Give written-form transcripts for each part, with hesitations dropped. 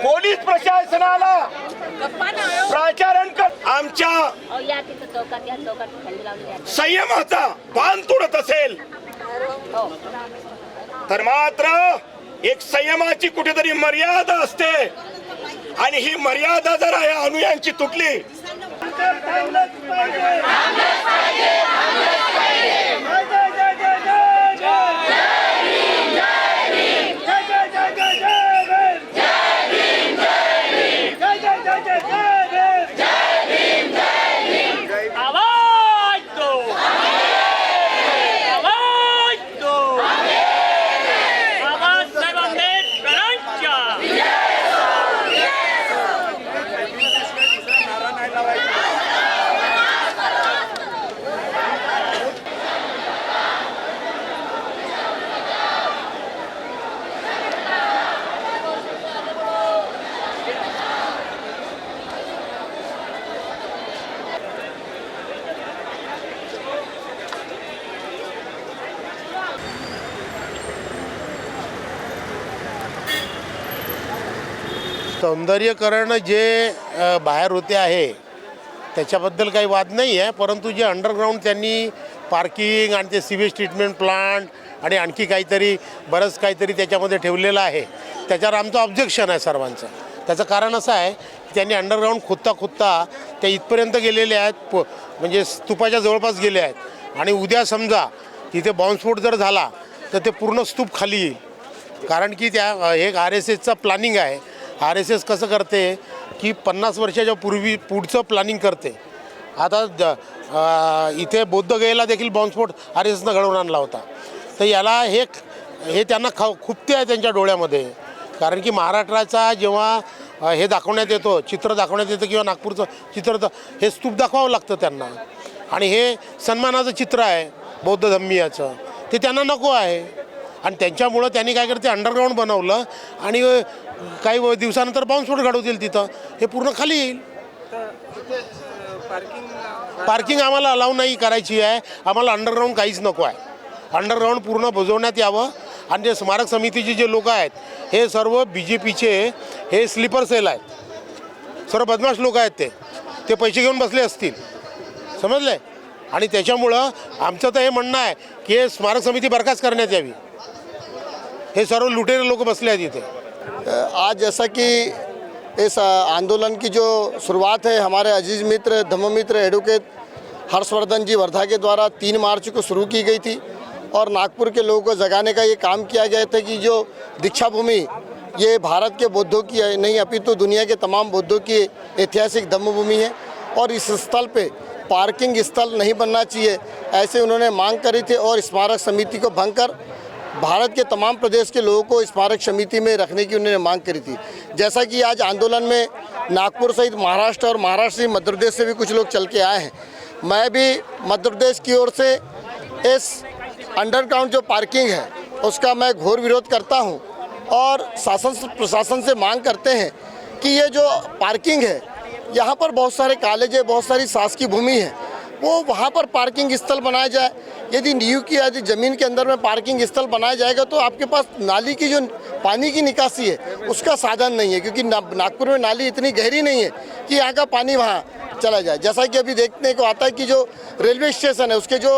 Police प्रशासनाला प्राचारण कर आमच्या संयमाचा बांध तुडत असेल तर मात्र एक संयमाची कुठेतरी मर्यादा असते आणि ही मर्यादा जर या अनुयांची तुटली सौंदर्यकरण जे बाहेर होते आहे त्याच्याबद्दल काही वाद नाही आहे, परंतु जे अंडरग्राऊंड त्यांनी पार्किंग आणि ते सीवेज ट्रीटमेंट प्लांट आणि आणखी काहीतरी बरंच काहीतरी त्याच्यामध्ये ठेवलेलं आहे त्याच्यावर आमचं ऑब्जेक्शन आहे सर्वांचं. त्याचं कारण असं आहे की त्यांनी अंडरग्राऊंड खोदता ते इथपर्यंत गेलेले आहेत, म्हणजे स्तूपाच्या जवळपास गेले आहेत आणि उद्या समजा तिथे बॉम्बस्फोट जर झाला तर ते पूर्ण स्तूप खाली येईल. कारण की त्या एक RSSचा प्लॅनिंग आहे. RSS कसं करते की 50 वर्षाच्या पुढचं प्लॅनिंग करते. आता इथे बोद्धगयेला देखील बॉम्बस्फोट RSSनं घडवून आणला होता. तर याला हे त्यांना खुपते आहे त्यांच्या डोळ्यामध्ये. कारण की महाराष्ट्राचा जेव्हा हे दाखवण्यात येतो, चित्र दाखवण्यात येतं किंवा नागपूरचं चित्र, हे स्तूप दाखवावं लागतं त्यांना. आणि हे सन्मानाचं चित्र आहे बौद्ध धम्मियाचं, ते त्यांना नको आहे. आणि त्यांच्यामुळं त्यांनी काय करते अंडरग्राऊंड बनवलं आणि काही दिवसानंतर बॉम्बस्फोट घडवतील तिथं, हे पूर्ण खाली येईल. पार्किंग आम्हाला अलाव नाही करायची आहे. आम्हाला अंडरग्राऊंड काहीच नको आहे. अंडरग्राऊंड पूर्ण बुजवण्यात यावं. आणि जे स्मारक समितीचे जे लोक आहेत हे सर्व BJPचे हे स्लीपर सेल आहेत, सर्व बदमाश लोक आहेत. ते पैसे घेऊन बसले असतील, समजले. आणि त्याच्यामुळं आमचं तर हे म्हणणं आहे की हे स्मारक समिती बरखास्त करण्यात यावी. हे सर्व लुटेरे लोक बसले आहेत इथे. आज जैसा कि इस आंदोलन की जो शुरुआत है हमारे अजीज़ मित्र धम्ममित्र एडवोकेट हर्षवर्धन जी वर्धा के द्वारा 3 मार्च को शुरू की गई थी और नागपुर के लोगों को जगाने का ये काम किया गया था कि जो दीक्षा भूमि ये भारत के बौद्धों की नहीं अपितु दुनिया के तमाम बौद्धों की ऐतिहासिक धम्मभूमि है और इस स्थल पे पार्किंग स्थल नहीं बनना चाहिए, ऐसे उन्होंने मांग करी थी. और स्मारक समिति को भंग कर भारत के तमाम प्रदेश के लोगों को स्मारक समिति में रखने की उन्होंने मांग करी थी. जैसा कि आज आंदोलन में नागपुर सहित महाराष्ट्र और महाराष्ट्र से मध्य प्रदेश से भी कुछ लोग चल के आए हैं. मैं भी मध्य प्रदेश की ओर से इस अंडरग्राउंड जो पार्किंग है उसका मैं घोर विरोध करता हूं और प्रशासन से मांग करते हैं कि ये जो पार्किंग है, यहाँ पर बहुत सारे कॉलेज है, बहुत सारी शासकीय भूमि है, वो वहाँ पर पार्किंग स्थल बनाया जाए. यदि नींव की यदि ज़मीन के अंदर में पार्किंग स्थल बनाया जाएगा तो आपके पास नाली की जो पानी की निकासी है उसका साधन नहीं है, क्योंकि नागपुर में नाली इतनी गहरी नहीं है कि यहाँ का पानी वहाँ चला जाए. जैसा कि अभी देखने को आता है कि जो रेलवे स्टेशन है उसके जो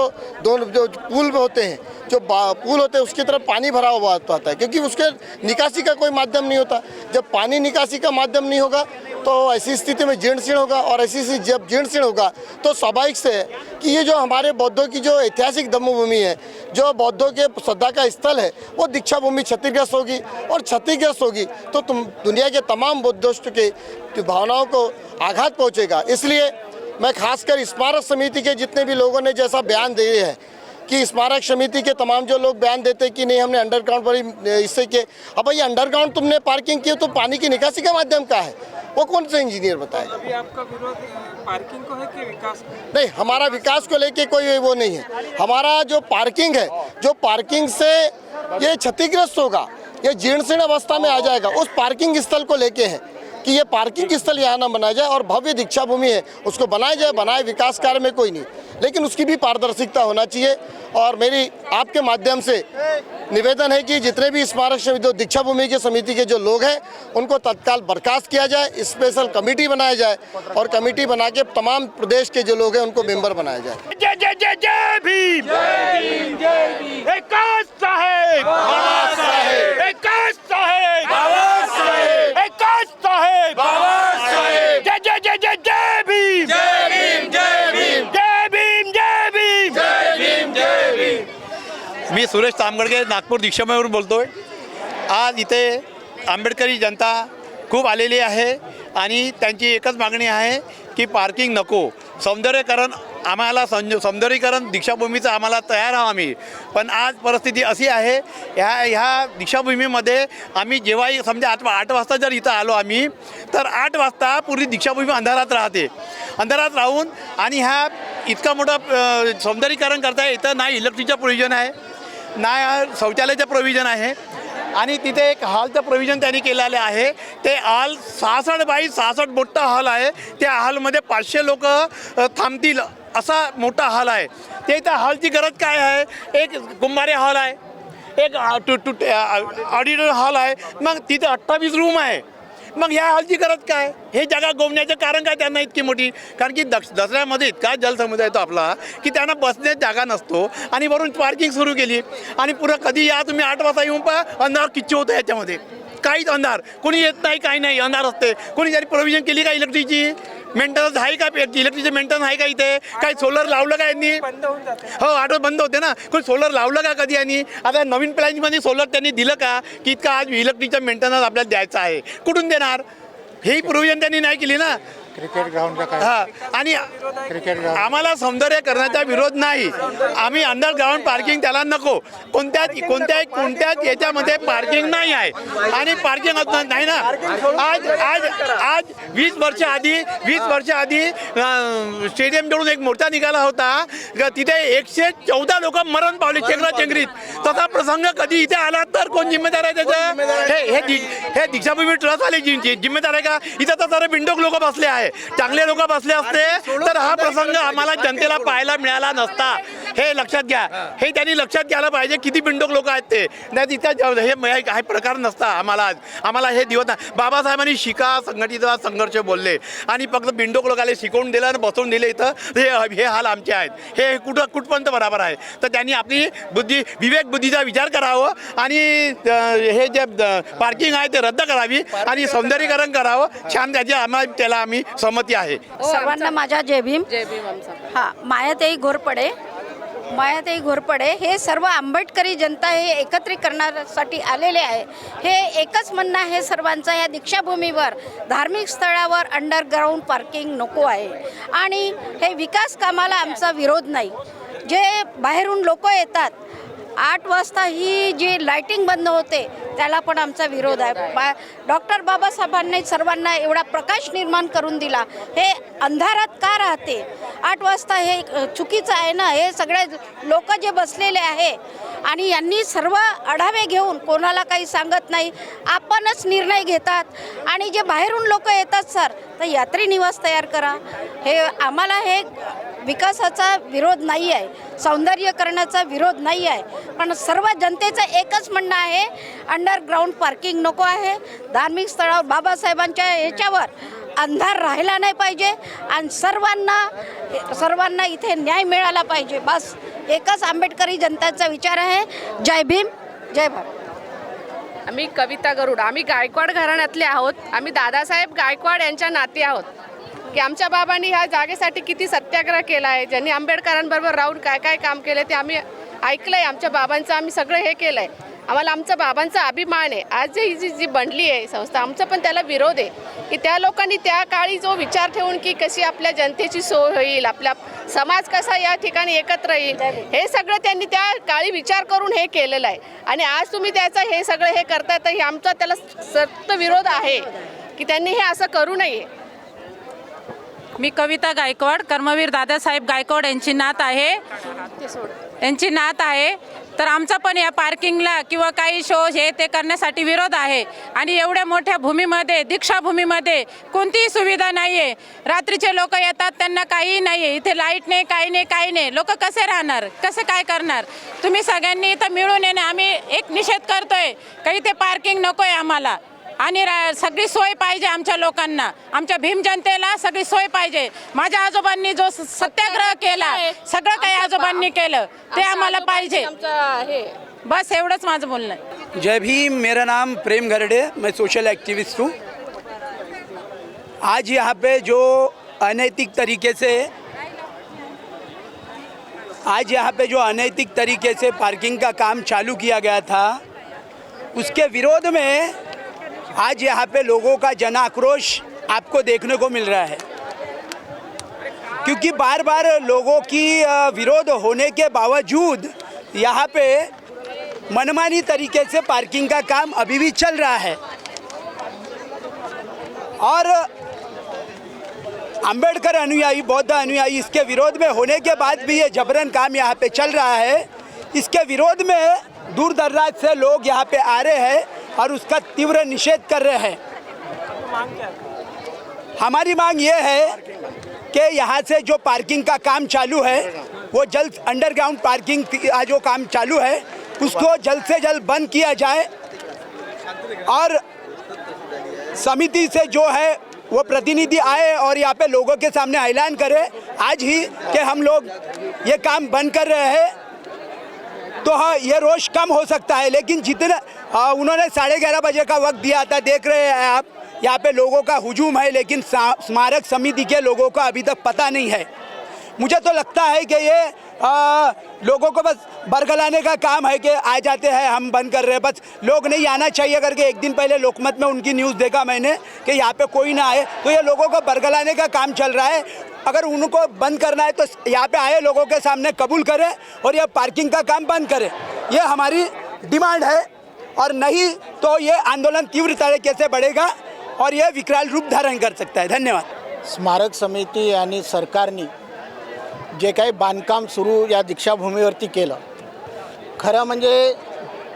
पुल होते हैं, जो पुल होते हैं उसकी तरफ पानी भरा हुआ आता है, क्योंकि उसके निकासी का कोई माध्यम नहीं होता. जब पानी निकासी का माध्यम नहीं होगा तो ऐसी स्थिति में जीर्ण शीर्ण होगा और ऐसी जब जीर्ण शीर्ण होगा तो स्वाभाविक से है कि ये जो हमारे बौद्धों की जो ऐतिहासिक धम्मभूमि है, जो बौद्धों के श्रद्धा का स्थल है, वो दीक्षा भूमि क्षतिग्रस्त होगी और क्षतिग्रस्त होगी तो दुनिया के तमाम बौद्धिस्ट के भावनाओं को आघात पहुँचेगा. इसलिए मैं खासकर स्मारक समिति के जितने भी लोगों ने जैसा बयान दिए हैं कि स्मारक समिति के तमाम जो लोग बयान देते हैं कि नहीं हमने अंडरग्राउंड पर इससे किए, अब भाई अंडरग्राउंड तुमने पार्किंग की तो पानी की निकासी का माध्यम क्या है, वो कौन सा इंजीनियर बताएगा. अभी आपका विरोध पार्किंग को है कि विकास को? नहीं, हमारा विकास को लेके कोई वो नहीं है. हमारा जो पार्किंग है, जो पार्किंग से ये क्षतिग्रस्त होगा, ये जीर्ण शीर्ण अवस्था में आ जाएगा, उस पार्किंग स्थल को लेके है. कि ये पार्किंग स्थल यहाँ ना बनाया जाए और भव्य दीक्षा भूमि है उसको बनाया जाए, बनाए, विकास कार्य में कोई नहीं, लेकिन उसकी भी पारदर्शिता होना चाहिए। और मेरी आपके माध्यम से निवेदन है कि जितने भी स्मारक समिति दीक्षा भूमि के समिति के जो लोग हैं उनको तत्काल बर्खास्त किया जाए, स्पेशल कमेटी बनाया जाए और कमेटी बना के तमाम प्रदेश के जो लोग हैं उनको मेंबर बनाया जाए। जय जय जय जय भीम, जय भीम, जय भीम। विकास साहेब, बाबा साहेब, विकास साहेब, बाबा साहेब, विकास साहेब, बाबा साहेब। जय जय जय जय जय भीम, जय भीम, जय भीम, जय भीम, जय भीम, जय भीम, जय भीम। मी सुरेश तामगडगे नागपूर दीक्षाभूमीवरून बोलतोय। आज इथे आंबेडकरी जनता खूप आलेली आहे आणि त्यांची एकच मागणी आहे की पार्किंग नको, सौंदर्यीकरण आम्हाला सौंदर्यीकरण दीक्षाभूमीचं आम्हाला तयार आहोत आम्ही। पण आज परिस्थिती अशी आहे ह्या दीक्षाभूमीमध्ये आम्ही जेव्हाही समजा 8 वाजता जर इथं आलो आम्ही तर 8 वाजता पूर्ण दीक्षाभूमी अंधारात राहते। अंधारात राहून आणि ह्या इतका मोठा सौंदर्यीकरण करता इथं नाही इलेक्ट्रिकचं प्रोव्हिजन आहे, नाही शौचालयाचं प्रोव्हिजन आहे आणि तिथे एक हॉलचं प्रोव्हिजन त्यांनी केलेलं आहे। ते हॉल 66 बाय 66 मोठा हॉल आहे। त्या हॉलमध्ये 500 लोक थांबतील असा मोठा हॉल आहे। ते इथं हॉलची गरज काय आहे? एक कुंभारे हॉल आहे, एक ऑडिटर हॉल आहे, मग तिथे 28 रूम आहे। मग ह्या हॉलची गरज काय? हे जागा गोवण्याचं कारण काय त्यांना इतकी मोठी? कारण की दसऱ्यामध्ये इतका जलसमुद्र येतो आपला की त्यांना बसण्याची जागा नसतो आणि वरून पार्किंग सुरू केली आणि पुढं कधी या तुम्ही 8 वाजता येऊन पहा अंधार किच्ची होतं याच्यामध्ये, काहीच अंधार, कोणी येत नाही, काही नाही, अंधार असते। कोणी जरी प्रोव्हिजन केली का इलेक्ट्रिकची मेंटेनन्स आहे का? इलेक्ट्रिकचे मेंटेनन्स आहे का? इथे काही सोलर लावलं का यांनी? हो, ऑटो बंद होते ना, कोणी सोलर लावलं का कधी यांनी? आता नवीन प्लॅनमध्ये सोलर त्यांनी दिलं का की इतका आज इलेक्ट्रिकचा मेंटेनन्स आपल्याला द्यायचा आहे? कुठून देणार? हेही प्रोव्हिजन त्यांनी नाही केली ना। क्रिकेट ग्राउंडला काय? हां, आणि क्रिकेट ग्राउंड आम्हाला सौंदर्यीकरणाचा विरोध नाही, आम्ही अंडरग्राऊंड पार्किंग त्याला नको, कोणत्याच याच्यामध्ये पार्किंग नाही आहे आणि पार्किंग नाही ना। आज 20 वर्ष आधी स्टेडियम जवळून एक मोर्चा निघाला होता, तिथे 114 लोक मरण पावले चेंगरीत। तसा प्रसंग कधी इथे आला तर कोण जिम्मेदार आहे त्याचं? हे दीक्षाभूमी ट्रस्टवाले जिम्मेदार आहे का? इथं तर सारे बिंडोक लोक बसले आहे, चांगले लोक बसले असते तर हा प्रसंग आम्हाला जनतेला पाहायला मिळाला नसता। हे लक्षात घ्या, हे त्यांनी लक्षात घ्यायला पाहिजे किती बिंडोक लोक आहेत ते, नाही तिथं हे प्रकार नसता। आम्हाला हे दिवस नाही। बाबासाहेबांनी शिका, संघटित संघर्ष बोलले आणि फक्त बिंडोक लोकांना शिकवून दिलं आणि बसवून दिले इथं, हे हाल आमचे आहेत। हे कुठपर्यंत बरोबर आहे? तर त्यांनी आपली विवेक-बुद्धीचा विचार करावं आणि हे जे पार्किंग आहे ते रद्द करावी आणि सौंदर्यीकरण करावं छान, त्याला आम्ही सहमती आहे। सर्वांना माझा जय भीम। हा, मायाताई घोरपडे हे सर्व आंबेडकरी जनता हे एकत्रीकरणासाठी आलेले आहे। हे एकच म्हणणं आहे सर्वांचं, या दीक्षाभूमीवर धार्मिक स्थळावर अंडरग्राऊंड पार्किंग नको आहे आणि हे विकास कामाला आमचा विरोध नाही। जे बाहेरून लोक येतात 8 वाजता ही जी लाइटिंग बंद होते त्याला पण आमचा विरोध आहे। डॉक्टर बाबासाहेबांनी सर्वांना एवढा प्रकाश निर्माण करून दिला, हे अंधारात का राहते? 8 वाजता हे चुकीचं आहे ना। हे सगळे लोक जे बसलेले आहे आणि यांनी सर्व आढावे घेऊन कोणाला काही सांगत नाही, आपणच निर्णय घेतात आणि जे बाहेरून लोक येतात सर तर यात्री निवास तयार करा। हे आम्हाला हे विकासाचा विरोध नाही आहे, सौंदर्यीकरणाचा विरोध नाही आहे, पण सर्व जनतेचं एकच म्हणणं आहे अंडरग्राऊंड पार्किंग नको आहे। धार्मिक स्थळावर बाबासाहेबांच्या याच्यावर अंधार राहिला नाही पाहिजे आणि सर्वांना इथे न्याय मिळाला पाहिजे। बस एकच आंबेडकरी जनतेचा विचार आहे। जय भीम, जय भारत। आम्ही कविता गरुड, आम्ही गायकवाड घराण्यातले आहोत। आम्ही दादासाहेब गायकवाड यांच्या नाती आहोत की आमच्या बाबांनी ह्या जागेसाठी किती सत्याग्रह केला आहे, ज्यांनी आंबेडकरांबरोबर राहून काय काय काम केले ते आम्ही ऐकलं आहे। आमच्या बाबांचं आम्ही सगळं हे केलं आहे, आम्हाला आमचा बाबांचा अभिमान आहे। आज जी बनली आहे संस्था, आमचा पण त्याला विरोध आहे की त्या लोकांनी त्या काळी जो विचार ठेवून की कशी आपल्या जनतेची सोय होईल, आपला समाज कसा या ठिकाणी एकत्र येईल, हे सगळं त्यांनी त्या काळी विचार करून हे केलेलं आहे आणि आज तुम्ही त्याचं हे सगळं हे करताय तर हे आमचा त्याला सक्त विरोध आहे की त्यांनी हे असं करू नये। मी कविता गायकवाड, कर्मवीर दादासाहेब गायकवाड यांची नात आहे। यांची नात आहे. तर आमचा पण या पार्किंगला किंवा काही शो हे ते करण्यासाठी विरोध आहे. आणि एवढ्या मोठ्या भूमीमध्ये, दीक्षाभूमीमध्ये कोणतीही सुविधा नाही आहे. रात्रीचे लोक येतात, त्यांना काहीही नाही आहे. इथे लाईट नाही, काही नाही. लोक कसे राहणार, कसं काय करणार? तुम्ही सगळ्यांनी इथं मिळून येणे. आम्ही एक निषेध करतोय का इथे पार्किंग नको आहे आम्हाला. आणि सगळी सोय पाहिजे आमच्या लोकांना, आमच्या भीम जनतेला सगळी सोय पाहिजे. माझ्या आजोबांनी जो सत्याग्रह केला, सगळं काही आजोबांनी केलं ते आम्हाला पाहिजे. बस एवढंच माझं बोलणं आहे. जय भीम. मेरा नाम प्रेम गरडे, मैं सोशल एक्टिविस्ट हूँ. आज यहाँ पे जो अनैतिक तरीके से पार्किंग का काम चालू किया गया था, उसके विरोध में आज यहाँ पे लोगों का जन आक्रोश आपको देखने को मिल रहा है. क्योंकि बार बार लोगों की विरोध होने के बावजूद यहाँ पे मनमानी तरीके से पार्किंग का काम अभी भी चल रहा है. और अंबेडकर अनुयायी, बौद्ध अनुयायी इसके विरोध में होने के बाद भी ये जबरन काम यहाँ पे चल रहा है. इसके विरोध में दूर दराज से लोग यहाँ पे आ रहे हैं और उसका तीव्र निषेध कर रहे हैं. हमारी मांग ये है कि यहाँ से जो पार्किंग का काम चालू है वो जल्द, अंडरग्राउंड पार्किंग का जो काम चालू है उसको जल्द से जल्द बंद किया जाए. और समिति से जो है वो प्रतिनिधि आए और यहाँ पे लोगों के सामने ऐलान करे आज ही कि हम लोग ये काम बंद कर रहे हैं. तो हाँ, ये रोष कम हो सकता है. लेकिन जितना उन्होंने 11:30 बजे का वक्त दिया था, देख रहे हैं आप यहाँ पे लोगों का हुजूम है. लेकिन स्मारक समिति के लोगों का अभी तक पता नहीं है. मुझे तो लगता है कि ये लोगों को बस बरगलाने का काम है कि आ जाते हैं, हम बंद कर रहे हैं, बस लोग नहीं आना चाहिए करके. एक दिन पहले लोकमत में उनकी न्यूज़ देखा मैंने कि यहाँ पे कोई ना आए. तो ये लोगों को बरगलाने का काम चल रहा है. अगर उनको बंद करना है तो यहाँ पे आए लोगों के सामने कबूल करें और यह पार्किंग का काम बंद करें. ये हमारी डिमांड है. और नहीं तो ये आंदोलन तीव्र तरीके से बढ़ेगा और यह विकराल रूप धारण कर सकता है. धन्यवाद. स्मारक समिती आणि सरकारने जे काही बांधकाम सुरू या दीक्षाभूमीवरती केलं, खरं म्हणजे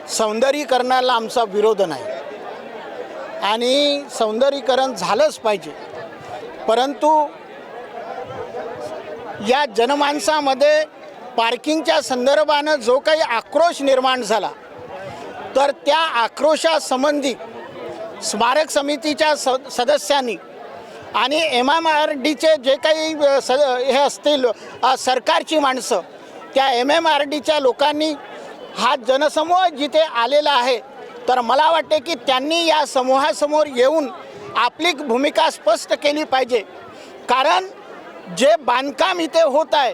सौंदर्यीकरणाला आमचा विरोध नाही आणि सौंदर्यीकरण झालंच पाहिजे. परंतु या जनमानसामध्ये पार्किंगच्या संदर्भानं जो काही आक्रोश निर्माण झाला, तर त्या आक्रोशासंबंधी स्मारक समितीच्या सदस्यांनी आणि MMRDचे जे काही हे असतील सरकारची माणसं, त्या MMRDच्या लोकांनी हा जनसमूह जिथे आलेला आहे, तर मला वाटते की त्यांनी या समूहासमोर येऊन आपली भूमिका स्पष्ट केली पाहिजे. कारण जे बांधकाम इथे होत आहे,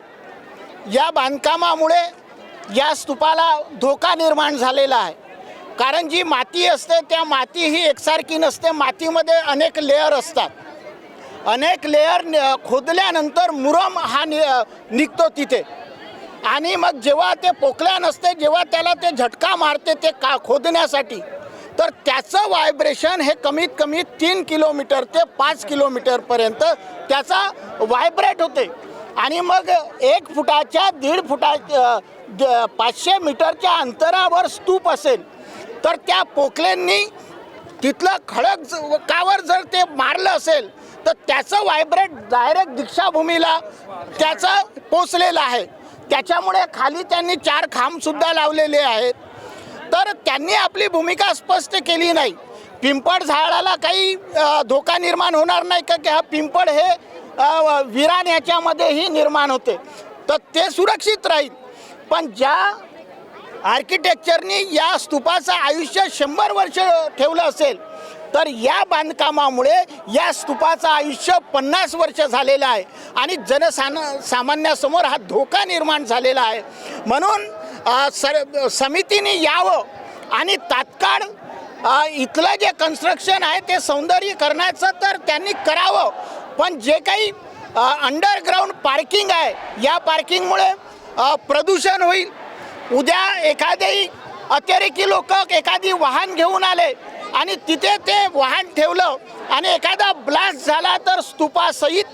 या बांधकामामुळे या स्तूपाला धोका निर्माण झालेला आहे. कारण जी माती असते त्या माती ही एकसारखी नसते. मातीमध्ये अनेक लेयर असतात. अनेक लेयर खोदल्यानंतर मुरम हा निघतो तिथे. आणि मग जेव्हा ते पोकल्या नसते, जेव्हा त्याला ते झटका मारते ते खोदण्यासाठी, तर त्याचं व्हायब्रेशन हे कमीत कमी 3 किलोमीटर ते 5 किलोमीटरपर्यंत त्याचा व्हायब्रेट होते. आणि मग 1 फुटाच्या 1.5 फुटा 500 मीटरच्या अंतरावर स्तूप असेल, तर त्या पोकल्यांनी तिथलं खडकावर जर ते मारलं असेल तर त्याचं व्हायब्रेट डायरेक्ट दीक्षाभूमीला त्याचं पोचलेलं आहे. त्याच्यामुळे खाली त्यांनी 4 खांबसुद्धा लावलेले आहेत. तर त्यांनी आपली भूमिका स्पष्ट केली नाही. पिंपळ झाडाला काही धोका निर्माण होणार नाही का, की हा पिंपळ हे विरान याच्यामध्येही निर्माण होते, तर ते सुरक्षित राहील. पण ज्या आर्किटेक्चरनी या स्तूपाचं आयुष्य 100 वर्ष ठेवलं असेल, तर या बांधकामामुळे या स्तूपाचं आयुष्य 50 वर्ष झालेलं आहे आणि सामान्यासमोर हा धोका निर्माण झालेला आहे. म्हणून समितीने यावं आणि तात्काळ इथलं जे कन्स्ट्रक्शन आहे ते सौंदर्यीकरणाचं तर त्यांनी करावं. पण जे काही अंडरग्राऊंड पार्किंग आहे, या पार्किंगमुळे प्रदूषण होईल. उद्या एखादेही अतिरेकी लोक एखादी वाहन घेऊन आले आणि तिथे ते वाहन ठेवलं आणि एखादा ब्लास्ट झाला तर स्तूपासहित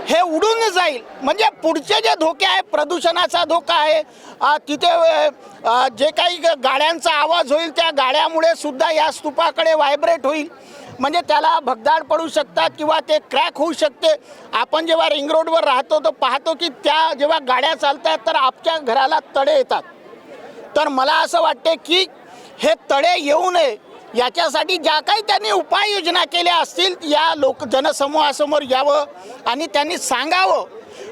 हे उडून जाईल. म्हणजे पुढचे जे धोके आहे, प्रदूषणाचा धोका आहे, तिथे जे काही गाड्यांचा आवाज होईल त्या गाड्यामुळे सुद्धा या स्तूपाकडे व्हायब्रेट होईल. म्हणजे त्याला भगदाड पडू शकतात किंवा ते क्रॅक होऊ शकते. आपण जेव्हा रिंग रोडवर राहतो तर पाहतो की त्या जेव्हा गाड्या चालतात तर आमच्या घराला तडे येतात. तर मला असं वाटते की हे तडे येऊ नये याच्यासाठी ज्या काही त्यांनी उपाययोजना केल्या असतील या जनसमूहासमोर यावं आणि त्यांनी सांगावं.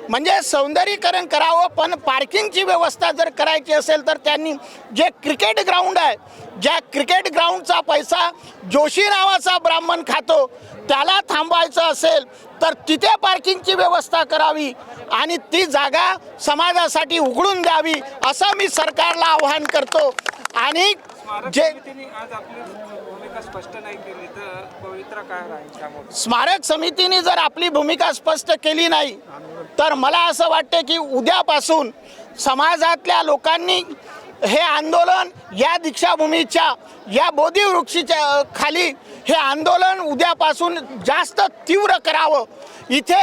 म्हणजे सौंदर्यीकरण करावं, पण पार्किंगची व्यवस्था जर करायची असेल तर त्यांनी जे क्रिकेट ग्राउंड आहे, ज्या क्रिकेट ग्राउंडचा पैसा जोशी नावाचा ब्राह्मण खातो त्याला थांबवायचं असेल तर तिथे पार्किंगची व्यवस्था करावी आणि ती जागा समाजासाठी उघडून द्यावी असं मी सरकारला आवाहन करतो. आणि जे आज आपली भूमिका स्पष्ट नाही केली तर पवित्र काय राहील त्यामुळे स्मारक समितीने जर आपली भूमिका स्पष्ट केली नाही तर मला असं वाटते की उद्यापासून समाजातल्या लोकांनी हे आंदोलन या दीक्षाभूमीच्या या बोधिवृक्षाच्या खाली हे आंदोलन उद्यापासून जास्त तीव्र करावं. इथे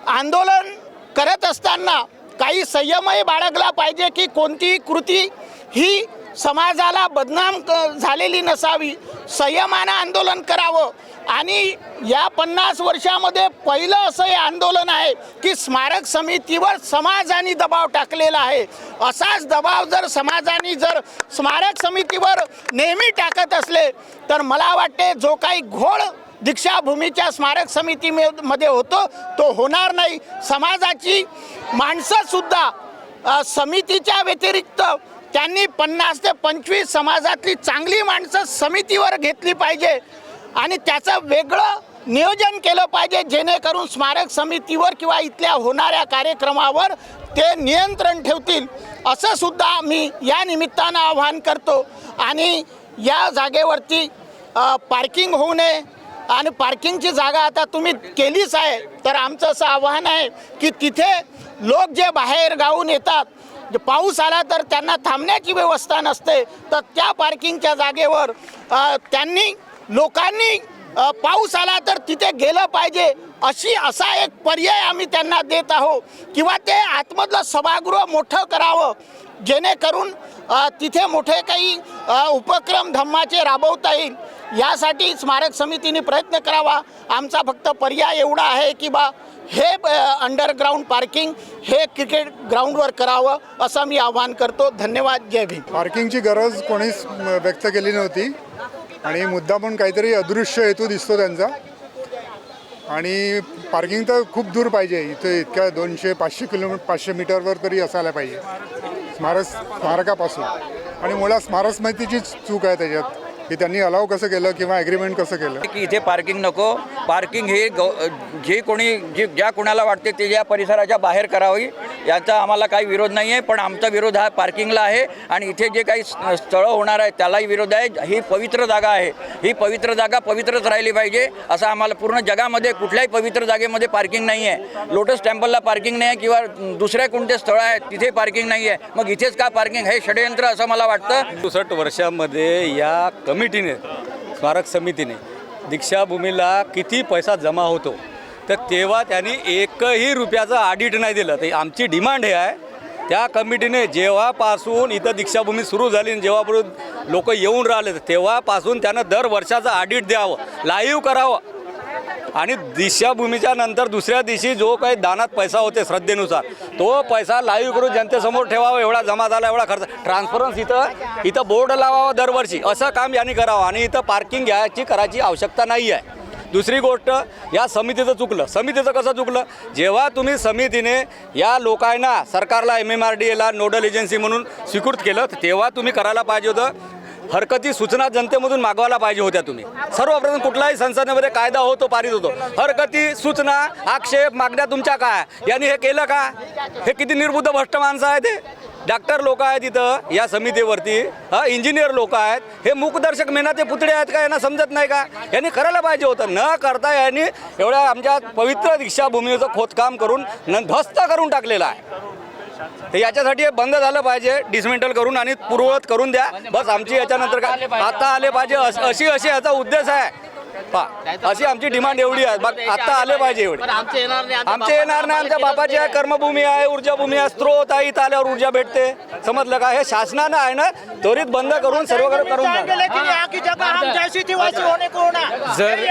आंदोलन करत असताना काही संयमही बाळगला पाहिजे की कोणतीही कृती ही समाजाला बदनाम झालेली नसावी. संयमानं आंदोलन करावं. आणि या 50 वर्षामध्ये पहिलं असं हे आंदोलन आहे की स्मारक समितीवर समाजाने दबाव टाकलेला आहे. असाच दबाव जर समाजाने जर स्मारक समितीवर नेहमी टाकत असले तर मला वाटते जो काही घोळ दीक्षाभूमीच्या स्मारक समितीमध्ये होतो तो होणार नाही. समाजाची माणसंसुद्धा समितीच्या व्यतिरिक्त त्यांनी 50 ते 25 समाजातली चांगली माणसं समितीवर घेतली पाहिजे आणि त्याचं वेगळं नियोजन केलं पाहिजे जेणेकरून स्मारक समितीवर किंवा इथल्या होणाऱ्या कार्यक्रमावर ते नियंत्रण ठेवतील असं सुद्धा मी या निमित्तानं आवाहन करतो. आणि या जागेवरती पार्किंग होऊ नये आणि पार्किंगची जागा आता तुम्ही केलीच आहे तर आमचं असं आवाहन आहे की तिथे लोक जे बाहेर गावून येतात, पाऊस आला तर त्यांना थांबण्याची व्यवस्था नसते तर त्या पार्किंगच्या जागेवर लोकांनी पाऊस आला तर तिथे गेलं पाहिजे असा एक पर्याय आम्ही त्यांना देत आहोत. किंवा ते आतमधलं सभागृह मोठं करावं जेणेकरून तिथे मोठे काही उपक्रम धम्माचे राबवता येईल. यासाठी स्मारक समितीने प्रयत्न करावा. आमचा फक्त पर्याय एवढा आहे की हे अंडरग्राऊंड पार्किंग हे क्रिकेट ग्राउंडवर करावं असं मी आवाहन करतो. धन्यवाद. जय भीम. पार्किंगची गरज कोणीच व्यक्त केली नव्हती आणि मुद्दा पण काहीतरी अदृश्य हेतू दिसतो त्यांचा. आणि पार्किंग तर खूप दूर पाहिजे, इथे इतक्या 200-500 मीटरवर तरी असायला पाहिजे स्मारकापासून. आणि मुळात स्मारक समितीचीच चूक आहे त्याच्यात की त्यांनी अलाव कसं केलं किंवा ॲग्रीमेंट कसं केलं की इथे पार्किंग नको. पार्किंग हे जे कोणी ज्या कोणाला वाटते ते या परिसराच्या बाहेर करावी याचा आम्हाला काही विरोध नाही आहे. पण आमचा विरोध हा पार्किंगला आहे आणि इथे जे काही स्थळं होणार आहे त्यालाही विरोध आहे. ही पवित्र जागा आहे, ही पवित्र जागा पवित्रच राहिली पाहिजे असं आम्हाला. पूर्ण जगामध्ये कुठल्याही पवित्र जागेमध्ये पार्किंग नाही आहे. लोटस टेम्पलला पार्किंग नाही आहे किंवा दुसऱ्या कोणते स्थळं आहेत तिथे पार्किंग नाही आहे. मग इथेच का पार्किंग? हे षडयंत्र असं मला वाटतं. 64 वर्षामध्ये या कमिटीने स्मारक समितीने दीक्षाभूमीला किती पैसा जमा होतो तर तेव्हा त्यांनी एकही रुपयाचं ऑडिट नाही दिलं. तर आमची डिमांड हे आहे त्या कमिटीने जेव्हापासून इथं दीक्षाभूमी सुरू झाली आणि जेव्हापासून लोक येऊन राहिले तेव्हापासून त्यानं दर वर्षाचं ऑडिट द्यावं, लाईव्ह करावं. आणि दीक्षाभूमीच्या नंतर दुसऱ्या दिवशी जो काही दानात पैसा होते श्रद्धेनुसार तो पैसा लाईव्ह करून जनतेसमोर ठेवावा. एवढा जमा झाला, एवढा खर्च, ट्रान्सपरन्स इथं बोर्ड लावावा दरवर्षी. असं काम यांनी करावं. आणि इथं पार्किंग याची करायची आवश्यकता नाही आहे. दुसरी गोष्ट, या समितीचं चुकलं. समितीचं कसं चुकलं? जेव्हा तुम्ही समितीने या लोकांना सरकारला MMRDAला नोडल एजन्सी म्हणून स्वीकृत केलं तेव्हा तुम्ही करायला पाहिजे होतं. हरकती सूचना जनतेमधून मागवायला पाहिजे होत्या तुम्ही. सर्वप्रथम कुठलाही संसदेमध्ये कायदा होतो, पारित होतो. हरकती, सूचना, आक्षेप, मागण्या तुमच्या काय? यांनी हे केलं का? हे किती निर्बुद्ध भ्रष्ट माणसं आहेत. ते डॉक्टर लोक आहेत इथं या समितीवरती, इंजिनियर लोक आहेत. हे मूकदर्शक मेनाचे पुतळे आहेत का? यांना समजत नाही का? यांनी करायला पाहिजे होतं. न करता यांनी एवढ्या आमच्या पवित्र दीक्षाभूमीचं खोदकाम करून ध्वस्त करून टाकलेलं आहे. तर याच्यासाठी हे बंद झालं पाहिजे. डिसमेंटल करून आणि पूर्ववत करून द्या. बस आमची याच्यानंतर काय आता आले पाहिजे अशी याचा उद्देश आहे. अशी आमची डिमांड एवढी आहे. बघ आता आले पाहिजे एवढे. आमचे येणार नाही. आमच्या बापाची आहे, कर्मभूमी आहे, ऊर्जाभूमी आहे, स्त्रोत आहे. इथं आल्यावर ऊर्जा भेटते. समजलं का? हे शासनानं आहे ना त्वरित बंद करून सर्व करून जर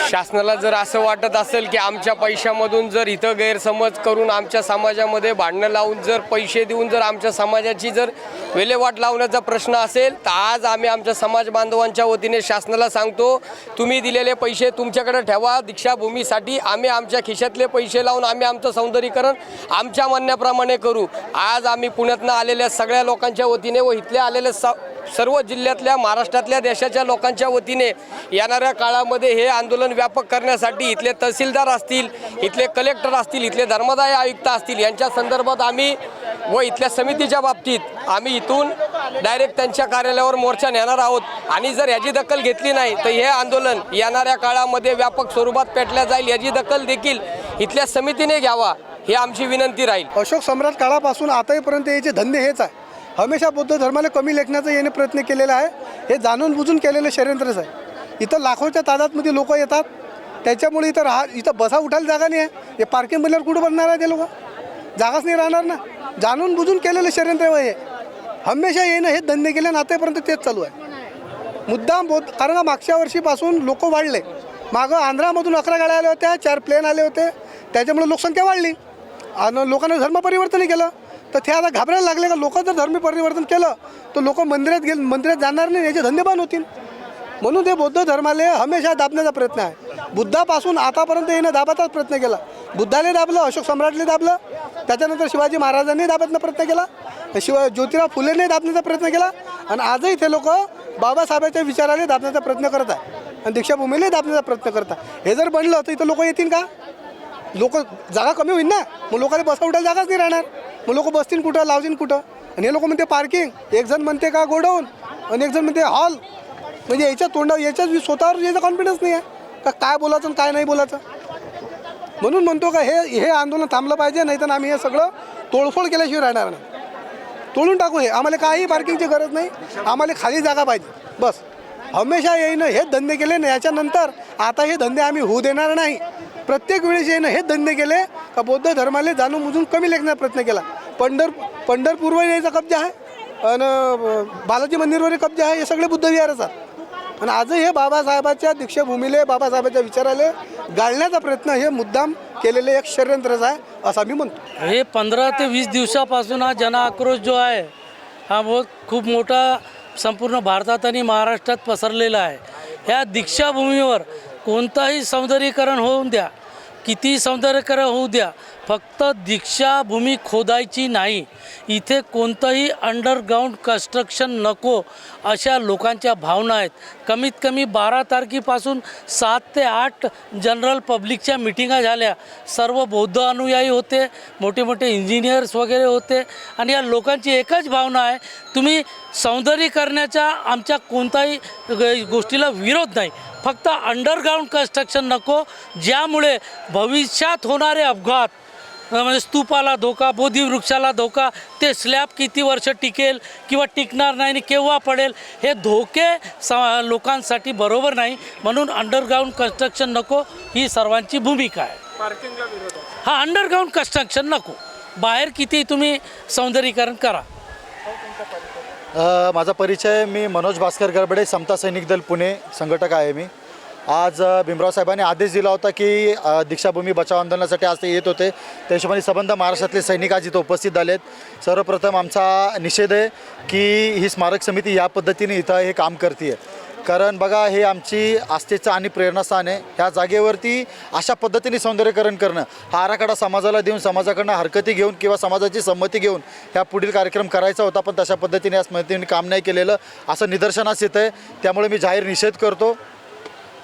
शासनाला जर असं वाटत असेल की आमच्या पैशामधून जर इथं गैरसमज करून आमच्या समाजामध्ये भांडणं लावून जर पैसे देऊन जर आमच्या समाजाची जर विल्हेवाट लावण्याचा प्रश्न असेल तर आज आम्ही आमच्या समाज बांधवांच्या वतीने शासनाला सांगतो, तुम्ही दिलेले पैसे तुमच्याकडे ठेवा. दीक्षाभूमीसाठी आम्ही आमच्या खिशातले पैसे लावून आम्ही आमचं सौंदर्यीकरण आमच्या म्हणण्याप्रमाणे करू. आज आम्ही पुण्यातनं आलेल्या सगळ्या लोकांच्या वतीने व इथल्या आलेल्या सर्व जिल्ह्यातल्या, महाराष्ट्रातल्या, देशाच्या लोकांच्या वतीने येणाऱ्या काळामध्ये हे आंदोलन व्यापक करण्यासाठी इथले तहसीलदार असतील, इथले कलेक्टर असतील, इथले धर्मदाय आयुक्त असतील यांच्या संदर्भात आम्ही व इथल्या समितीच्या बाबतीत आम्ही इथून डायरेक्ट त्यांच्या कार्यालयावर मोर्चा नेणार आहोत. आणि जर याची दखल घेतली नाही तर हे आंदोलन येणाऱ्या काळामध्ये व्यापक स्वरूपात पेटल्या जाईल. याची दखल देखील इथल्या समितीने घ्यावा ही आमची विनंती राहील. अशोक सम्राट काळापासून आतापर्यंत याचे धंदे हेच आहे. हमेशा बौद्ध धर्माला कमी लेखण्याचा याने प्रयत्न केलेला आहे. हे जाणून बुजून केलेलं षडयंत्रच आहे. इथं लाखोच्या तादादमध्ये लोक येतात, त्याच्यामुळे इथं बसा उठायला जागा नाही आहे. हे पार्किंग बनल्यावर कुठं बनणार आहे ते लोक? जागाच नाही राहणार ना. जाणून बुजून केलेलं षडयंत्र आहे हे. हमेशा येणं हे धंदे केले, आतापर्यंत तेच चालू आहे. मुद्दाम कारण का मागच्या वर्षीपासून लोक वाढले. मागं आंध्रामधून 11 गाड्या आल्या होत्या, 4 प्लेन आले होते, त्याच्यामुळे लोकसंख्या वाढली आणि लोकांना धर्म परिवर्तन केलं. तर ते आता घाबरायला लागले का लोक जर धर्म परिवर्तन केलं तर लोक मंदिरात जाणार नाही, याचे धंदे बंद होतील. म्हणून ते बौद्ध धर्माला हमेशा दाबण्याचा प्रयत्न आहे. बुद्धापासून आतापर्यंत येणं दाबाचाच प्रयत्न केला. बुद्धाने दाबलं, अशोक सम्राटने दाबलं, त्याच्यानंतर शिवाजी महाराजांनी दाबण्याचा प्रयत्न केला, ज्योतिराव फुलेने दाबण्याचा प्रयत्न केला आणि आजही ते लोक बाबासाहेबांच्या विचाराने दाबण्याचा प्रयत्न करत आहे आणि दीक्षाभूमीला दाबण्याचा प्रयत्न करत आहे. हे जर बनलं तर इथं लोक येतील का? लोक जागा कमी होईल ना. मग लोकांना बसा उठायला जागाच नाही राहणार. मग लोक बसतील कुठं, लावतील कुठं? आणि हे लोक म्हणते पार्किंग, एक जण म्हणते का गोडाऊन आणि एक जण म्हणते हॉल. म्हणजे याच्या याच्याच स्वतःवर याचा कॉन्फिडन्स नाही आहे का काय बोलायचं आणि काय नाही बोलायचं. म्हणून म्हणतो का हे आंदोलन थांबलं पाहिजे, नाही तर आम्ही हे सगळं तोडफोड केल्याशिवाय राहणार नाही. तोडून टाकू हे. आम्हाला काही पार्किंगची गरज नाही, आम्हाला खाली जागा पाहिजे बस. हमेशा येईनं हेच धंदे केले ना. याच्यानंतर आता हे धंदे आम्ही होऊ देणार नाही. प्रत्येक वेळेस येईनं हेच धंदे केले का बौद्ध धर्माला जाणून बुजून कमी लेखण्याचा प्रयत्न केला. पंढरपूरवर यायचा कब्जा आहे आणि बालाजी मंदिरवर कब्जा आहे. हे सगळे बुद्ध विहारच आहेत. आणि आजही हे बाबासाहेबांच्या दीक्षाभूमीले, बाबासाहेबांच्या विचाराले गाळण्याचा प्रयत्न हे मुद्दाम केलेले एक षडयंत्रच आहे असं मी म्हणतो. हे 15 ते 20 दिवसापासून हा जनआक्रोश जो आहे हा खूप मोठा संपूर्ण भारतात आणि महाराष्ट्रात पसरलेला आहे. ह्या दीक्षाभूमीवर कोणताही सौंदर्यीकरण होऊन द्या, किती सौंदर्यीकरण होऊ द्या, फक्त दीक्षाभूमी खोदायची नाही. इथे कोणतंही अंडरग्राऊंड कन्स्ट्रक्शन नको अशा लोकांच्या भावना आहेत. कमीत कमी 12 तारखेपासून 7 ते 8 जनरल पब्लिकच्या मिटिंगा झाल्या. सर्व बौद्ध अनुयायी होते, मोठे मोठे इंजिनियर्स वगैरे होते आणि या लोकांची एकच भावना आहे, तुम्ही सौंदर्यीकरणाच्या आमच्या कोणताही गोष्टीला विरोध नाही, फक्त अंडरग्राऊंड कन्स्ट्रक्शन नको, ज्यामुळे भविष्यात होणारे अपघात म्हणजे स्तूपाला धोका, बोधिवृक्षाला धोका, ते स्लॅब किती वर्ष टिकेल किंवा टिकणार नाही आणि केव्हा पडेल, हे धोके लोकांसाठी बरोबर नाही. म्हणून अंडरग्राऊंड कन्स्ट्रक्शन नको ही सर्वांची भूमिका आहे. पार्किंगला विरोध आहे. हा अंडरग्राऊंड कन्स्ट्रक्शन नको. बाहेर किती तुम्ही सौंदर्यीकरण करा. माझा परिचय, मी मनोज भास्कर गरबडे, समता सैनिक दल पुणे संघटक आहे मी. आज भीमराव साहेबांनी आदेश दिला होता की दीक्षाभूमी बचाव आंदोलनासाठी आज ते येत होते. त्या हिशोबाने संबंध महाराष्ट्रातले सैनिक आज इथं उपस्थित झालेत. सर्वप्रथम आमचा निषेध आहे की ही स्मारक समिती या पद्धतीने इथं हे काम करते आहे. कारण बघा, हे आमची आस्थेचं आणि प्रेरणास्थान आहे. ह्या जागेवरती अशा पद्धतीने सौंदर्यीकरण करणं, हा आराखडा समाजाला देऊन समाजाकडनं हरकती घेऊन किंवा समाजाची संमती घेऊन ह्या पुढील कार्यक्रम करायचा होता, पण तशा पद्धतीने या समितीने काम नाही केलेलं असं निदर्शनास येतं आहे. त्यामुळे मी जाहीर निषेध करतो.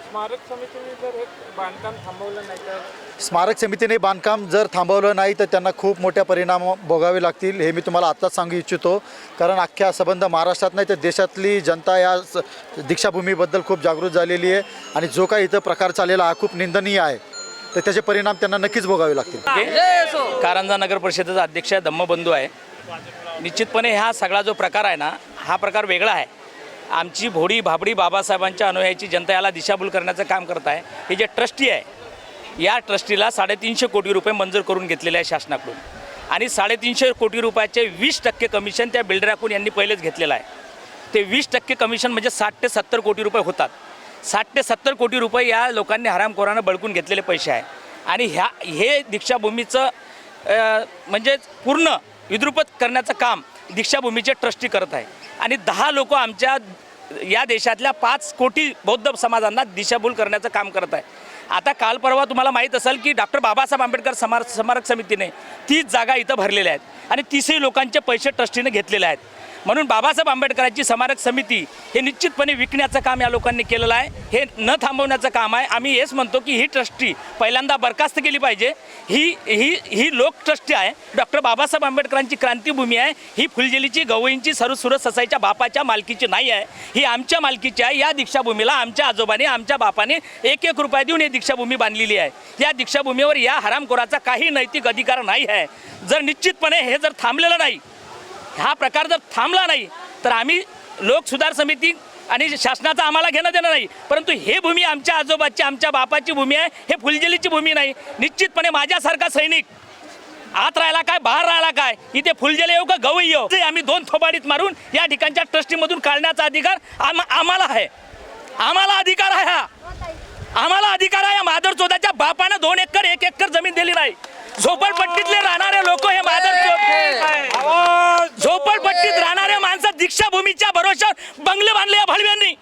स्मारक समितीने जर हे बांधकाम थांबवलं नाही तर स्मारक समितीने बांधकाम जर थांबवलं नाही तर त्यांना खूप मोठ्या परिणाम भोगावे लागतील, हे मी तुम्हाला आत्ताच सांगू इच्छितो. कारण अख्ख्या संबंध महाराष्ट्रात नाही तर देशातली जनता या दीक्षाभूमीबद्दल खूप जागृत झालेली आहे आणि जो काही इथं प्रकार चाललेला हा खूप निंदनीय आहे. तर त्याचे परिणाम त्यांना नक्कीच भोगावे लागतील. कारंजा नगर परिषदेचा अध्यक्ष धम्मबंधू आहे. निश्चितपणे हा सगळा जो प्रकार आहे ना, हा प्रकार वेगळा आहे. आमची भोडी भाबडी बाबासाहेबांच्या अनुयायाची जनता याला दिशाभूल करण्याचं काम करत आहे. हे जे ट्रस्टी आहे या ट्रस्टीला 350 कोटी रुपये मंजूर करून घेतलेले आहे शासनाकडून आणि 350 कोटी रुपयाचे 20% कमिशन त्या बिल्डराकडून यांनी पहिलेच घेतलेलं आहे. ते 20% कमिशन म्हणजे 60 ते 70 कोटी रुपये होतात. 60 ते 70 कोटी रुपये या लोकांनी हरामखोरानं बळकून घेतलेले पैसे आहे आणि हे दीक्षाभूमीचं म्हणजे पूर्ण विद्रुपत करण्याचं काम दीक्षाभूमीचे ट्रस्टी करत आहे आणि 10 लोक आमच्या या देशातल्या 5 कोटी बौद्ध समाजांना दिशाभूल करण्याचं काम करत आहे. आता काल परवा तुम्हाला माहीत असेल की डॉक्टर बाबासाहेब आंबेडकर स्मारक समितीने 30 जागा इथं भरलेल्या आहेत आणि 30 लोकांचे पैसे ट्रस्टीने घेतलेले आहेत. म्हणून बाबासाहेब आंबेडकरांची स्मारक समिती हे निश्चितपणे विकण्याचं काम या लोकांनी केलेलं आहे. हे न थांबवण्याचं काम आहे. आम्ही हेच म्हणतो की ही ट्रस्टी पहिल्यांदा बरखास्त केली पाहिजे. ही लोक ट्रस्टी आहे. डॉक्टर बाबासाहेब आंबेडकरांची क्रांतीभूमी आहे. ही फुलझेलीची गवळींची सुरत ससाईच्या बापाच्या मालकीची नाही आहे. ही आमच्या मालकीची आहे. या दीक्षाभूमीला आमच्या आजोबाने आमच्या बापाने 1-1 रुपया देऊन ही दीक्षाभूमी बांधलेली आहे. या दीक्षाभूमीवर या हरामखोराचा काही नैतिक अधिकार नाही आहे. जर निश्चितपणे हे जर थांबलेलं नाही, हा प्रकार जर थांबला नाही तर आम्ही लोक सुधार समिती आणि शासनाचं आम्हाला घेणं देणं नाही. परंतु हे भूमी आमच्या आजोबाची आमच्या बापाची भूमी आहे. हे फुलझेलीची भूमी नाही. निश्चितपणे माझ्यासारखा सैनिक आत राहिला काय बाहेर राहिला काय इथे फुलझेले येऊ का गवई येऊ आम्ही 2 थोबाडीत मारून या ठिकाणच्या ट्रस्टीमधून काढण्याचा अधिकार आम्हाला आहे. आम्हाला अधिकार आहे. आम्हाला अधिकार आहे. माधव चौदाच्या बापानं 2 एकर 1 एकर जमीन दिली नाही. झोपडपट्टीतले राहणारे लोक हे झोपडपट्टीत राहणारे माणसं दीक्षाभूमीच्या भरोश्यावर बंगले बांधले या भडव्यांनी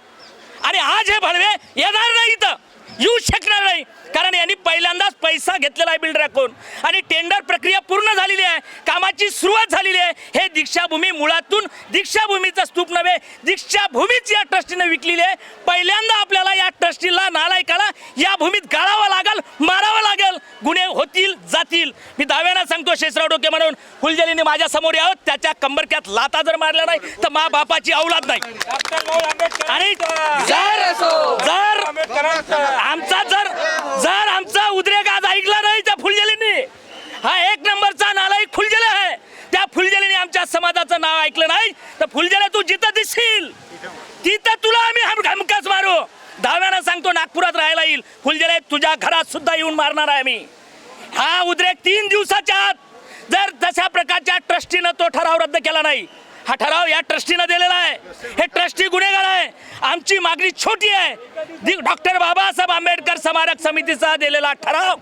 आणि आज हे भडवे येणार नाही, इथं येऊ शकणार नाही. कारण यांनी पहिल्यांदाच पैसा घेतलेला आहे बिल्डराकडून आणि टेंडर प्रक्रिया पूर्ण झालेली आहे. कामाची सुरुवात झालेली आहे. हे दीक्षाभूमी मुळातून दीक्षाभूमीचा स्तूप नव्हे दीक्षाभूमीच या ट्रस्टीने विकलेली आहे. पहिल्यांदा आपल्याला या ट्रस्टीला नालायकाला या भूमीत गाळावं लागेल, मारावं लागेल. गुन्हे होतील जातील. मी दाव्यानं सांगतो शेषराव डोके म्हणून फुलझेलीने माझ्या समोर यावं. त्याच्या कंबरक्यात लाता जर मारल्या नाही तर मा बापाची औलाद नाही. आणि जर आमचा उद्रेक आज ऐकला नाही त्या फुलझेलीने, हा 1 नंबरचा नालायक फुलझेले आहे. त्या फुलझेलीने आमच्या समाजाचं नाव ऐकलं नाही तर फुलझेले तू जिथं दिसशील तिथं तुला आम्ही हमखास मारू. दाव्यानं सांगतो नागपुरात राहायला येईल. फुलझेले तुझ्या घरात सुद्धा येऊन मारणार आहे मी. हा उद्रेक 3 दिवसाच्या आत जर तशा प्रकारच्या ट्रस्टीनं तो ठराव रद्द केला नाही, हा ठराव या ट्रस्टीनं दिलेला आहे. हे ट्रस्टी गुन्हेगार आहे. आमची मागणी छोटी आहे. डॉक्टर बाबासाहेब आंबेडकर स्मारक समितीचा दिलेला ठराव,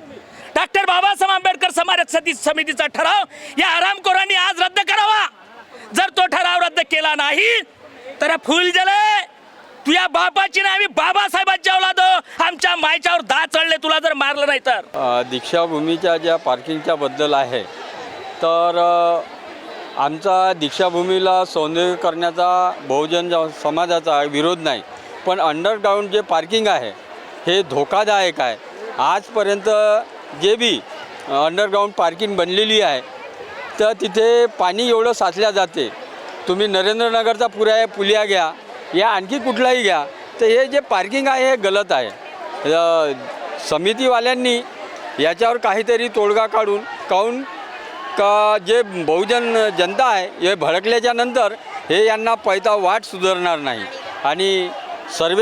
डॉक्टर बाबासाहेब आंबेडकर स्मारक समितीचा ठराव या हरामखोरांनी आज रद्द करावा. जर तो ठराव रद्द केला नाही तर फुलझेले तुझ्या बापाची नाही आम्ही बाबासाहेबांच्या औलाद आमच्या मायच्यावर दा चढले तुला जर मारलं नाही तर. दीक्षाभूमीच्या ज्या पार्किंगच्या बद्दल आहे तर आमचा दीक्षाभूमीला सौंदर्य करण्याचा बहुजन समाजाचा विरोध नाही, पण अंडरग्राऊंड जे पार्किंग आहे हे धोकादायक आहे. आजपर्यंत जे बी अंडरग्राऊंड पार्किंग बनलेली आहे तर तिथे पाणी एवढं साचल्या जाते. तुम्ही नरेंद्रनगरचा पुलिया घ्या या आणखी कुठलाही घ्या तर हे जे पार्किंग आहे हे गलत आहे. समितीवाल्यांनी याच्यावर काहीतरी तोडगा काढून का जे बहुजन जनता आहे हे भडकल्याच्या नंतर हे यांना पैता वाट सुधारणार नाही. आणि सर्व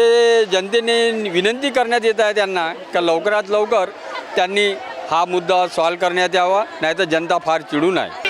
जनतेने विनंती करण्यात येत आहे त्यांना का लवकरात लवकर त्यांनी हा मुद्दा सॉल्व करण्यात यावा, नाहीतर जनता फार चिडून आहे.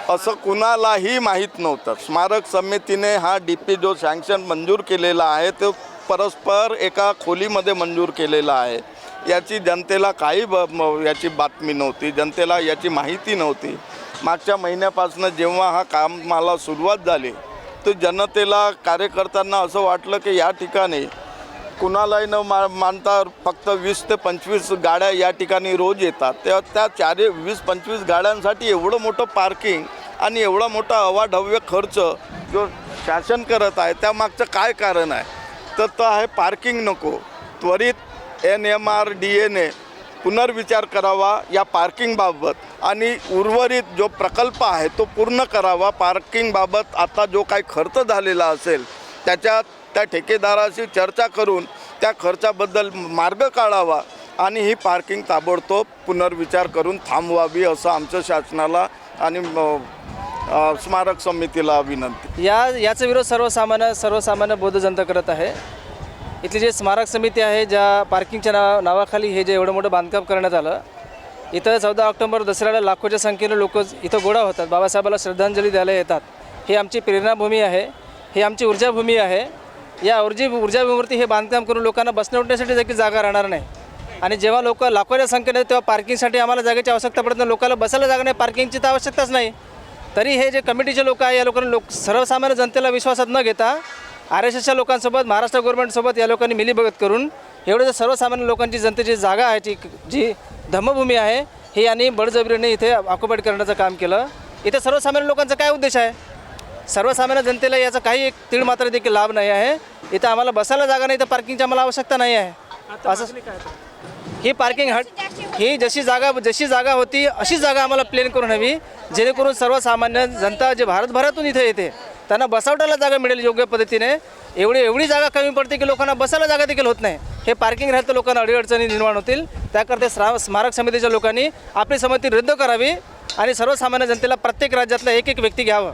असं कुणालाही माहीत नव्हतं. स्मारक समितीने हा DP जो सँक्शन मंजूर केलेला आहे तो परस्पर एका खोलीमध्ये मंजूर केलेला आहे. याची जनतेला काही याची बातमी नव्हती, जनतेला याची माहिती नव्हती. मागच्या महिन्यापासून जेव्हा हा कामाला सुरुवात झाली तर जनतेला कार्यकर्त्यांना असं वाटलं की या ठिकाणी कुणालाही न मानता फक्त 20 ते 25 गाड्या या ठिकाणी रोज येतात. त्या 20-25 गाड्यांसाठी एवढं मोठं पार्किंग आणि एवढा मोठा अवाढव्य खर्च जो शासन करत आहे त्यामागचं काय कारण आहे? तर तो आहे पार्किंग नको. त्वरित NMRDA पुनर्विचार करावा या पार्किंगबाबत आणि उर्वरित जो प्रकल्प आहे तो पूर्ण करावा. पार्किंगबाबत आता जो काही खर्च झालेला असेल त्या ठेकेदाराशी चर्चा करून त्या खर्चाबद्दल मार्ग काढावा आणि ही पार्किंग ताबडतोब पुनर्विचार करून थांबवावी असं आमचं शासनाला आणि स्मारक समितीला विनंती. याचा विरोध सर्वसामान्य बौद्ध जनता करत आहे. इथली जे स्मारक समिती आहे ज्या पार्किंगच्या नावाखाली हे जे एवढं मोठं बांधकाम करण्यात आलं, इथं 14 ऑक्टोबर दसऱ्याला लाखोच्या संख्येने लोक इथं गोळा होतात, बाबासाहेबाला श्रद्धांजली द्यायला येतात. ही आमची प्रेरणाभूमी आहे, ही आमची ऊर्जाभूमी आहे. या ऊर्जाभूमीवरती हे बांधकाम करून लोकांना बसण्या उठण्यासाठी देखील जागा राहणार नाही. आणि जेव्हा लोक लाखोच्या संख्येने तेव्हा पार्किंगसाठी आम्हाला जागेची आवश्यकता पडत नाही. लोकांना बसायला जागा नाही, पार्किंगची तर आवश्यकताच नाही. तरी हे जे कमिटीचे लोक आहे या लोकांनी सर्वसामान्य जनतेला विश्वासात न घेता RSSच्या लोकांसोबत महाराष्ट्र गव्हर्नमेंटसोबत या लोकांनी मिलीभगत करून एवढं सर्वसामान्य लोकांची जनतेची जागा आहे जी धम्मभूमी आहे ही यांनी बळजबरीने इथे ऑक्युपाईड करण्याचं काम केलं. इथे सर्वसामान्य लोकांचा काय उद्देश आहे? सर्वसामान्य जनतेला याचा काही एक तीळ मात्र देखील लाभ नाही आहे. इथं आम्हाला बसायला जागा नाही, तर पार्किंगची आम्हाला आवश्यकता नाही आहे. असं ही पार्किंग ही जशी जागा होती अशी जागा आम्हाला प्लेन करून हवी, जेणेकरून सर्वसामान्य जनता जे भारतभरातून इथे येते त्यांना बसावटायला जागा मिळेल योग्य पद्धतीने. एवढी जागा कमी पडते की लोकांना बसायला जागा देखील होत नाही. हे पार्किंग राहिलं तर लोकांना अडीअडचणी निर्माण होतील. त्याकरता स्मारक समितीच्या लोकांनी आपली संमती रद्द करावी आणि सर्वसामान्य जनतेला प्रत्येक राज्यातला एक व्यक्ती घ्यावं.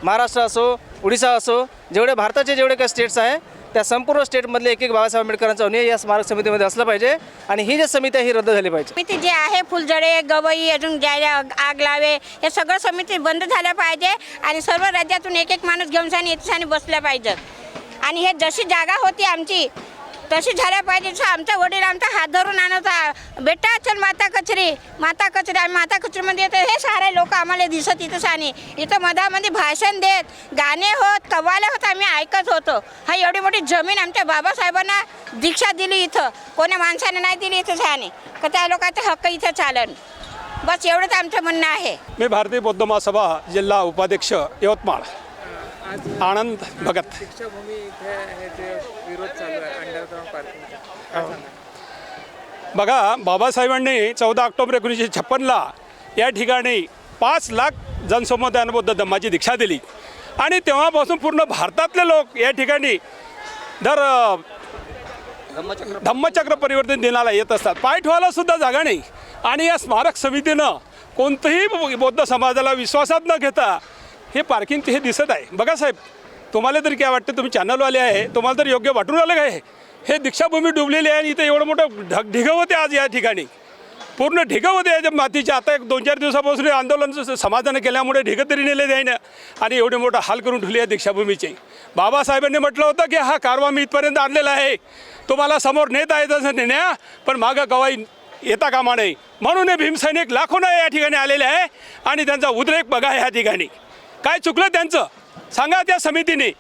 महाराष्ट्र असो, उडीसा असो, जेवढे भारताचे जेवढे काही स्टेट्स आहे त्या संपूर्ण स्टेटमधले एक बाबासाहेब आंबेडकरांचं अनुयायी या स्मारक समितीमध्ये असलं पाहिजे आणि ही जी समिती आहे ही रद्द झाली पाहिजे. समिती जी आहे फुलझडे गवई अजून ज्या आग लावे हे सगळं समिती बंद झाल्या पाहिजे आणि सर्व राज्यातून एक एक माणूस घेऊन जाणे येथे बसल्या पाहिजेत आणि हे जशी जागा होती आमची तशी झाल्या पाहिजे. जसं आमचा वडील आमचा हात धरून आणत होता, बेटा चल माता कचरी आम्ही माता कचरीमध्ये येतो. हे सारे लोक आम्हाला दिसत इथंच आणि इथं मधामध्ये भाषण देत गाणे होत कव्वाले होत आम्ही ऐकत होतो. हा एवढी मोठी जमीन आमच्या बाबासाहेबांना दीक्षा दिली, इथं कोण्या माणसाने नाही दिली इथं छाने का त्या लोकांचा हक्क इथं चालन. बस एवढंच आमचं म्हणणं आहे. मी भारतीय बौद्ध महासभा जिल्हा उपाध्यक्ष यवतमाळ आनंद भगत. दीक्षाभूमी इथे हे जे विरोध चालू आहे अंडरग्राऊंड पार्किंगचा, बघा, बाबासाहेबांनी 14 ऑक्टोबर 1956ला या ठिकाणी 5 लाख जनसमुदायानं बौद्ध धम्माची दीक्षा दिली आणि तेव्हापासून पूर्ण भारतातले लोक या ठिकाणी दर धम्मचक्र परिवर्तन दिनाला येत असतात. पाय ठेवायला सुद्धा जागा नाही आणि या स्मारक समितीनं कोणतंही बौद्ध समाजाला विश्वासात न घेता हे पार्किंग हे दिसत आहे. बघा साहेब, तुम्हाला तरी काय वाटतं, तुम्ही चॅनलवाले आहे, तुम्हाला तर योग्य वाटून आलं काय? हे दीक्षाभूमी डुबलेली आहे आणि इथं एवढं मोठं ढिगं होते आज या ठिकाणी, पूर्ण ढिगं होते याच्या मातीच्या. आता एक 2-4 दिवसापासून हे आंदोलन समाजाने केल्यामुळे ढिगं तरी नेले द्यायनं आणि एवढे मोठं हाल करून ठेवले आहे दीक्षाभूमीचे. बाबासाहेबांनी म्हटलं होतं की हा कारवा मी इथपर्यंत आणलेला आहे, तुम्हाला समोर नेता येतं नेण्या पण मागं गवाई येता कामा नये. म्हणून हे भीमसैनिक लाखोनं या ठिकाणी आलेले आहे आणि त्यांचा उद्रेक बघा ह्या ठिकाणी. काय चुकलं त्यांचं सांगा, त्या समितीने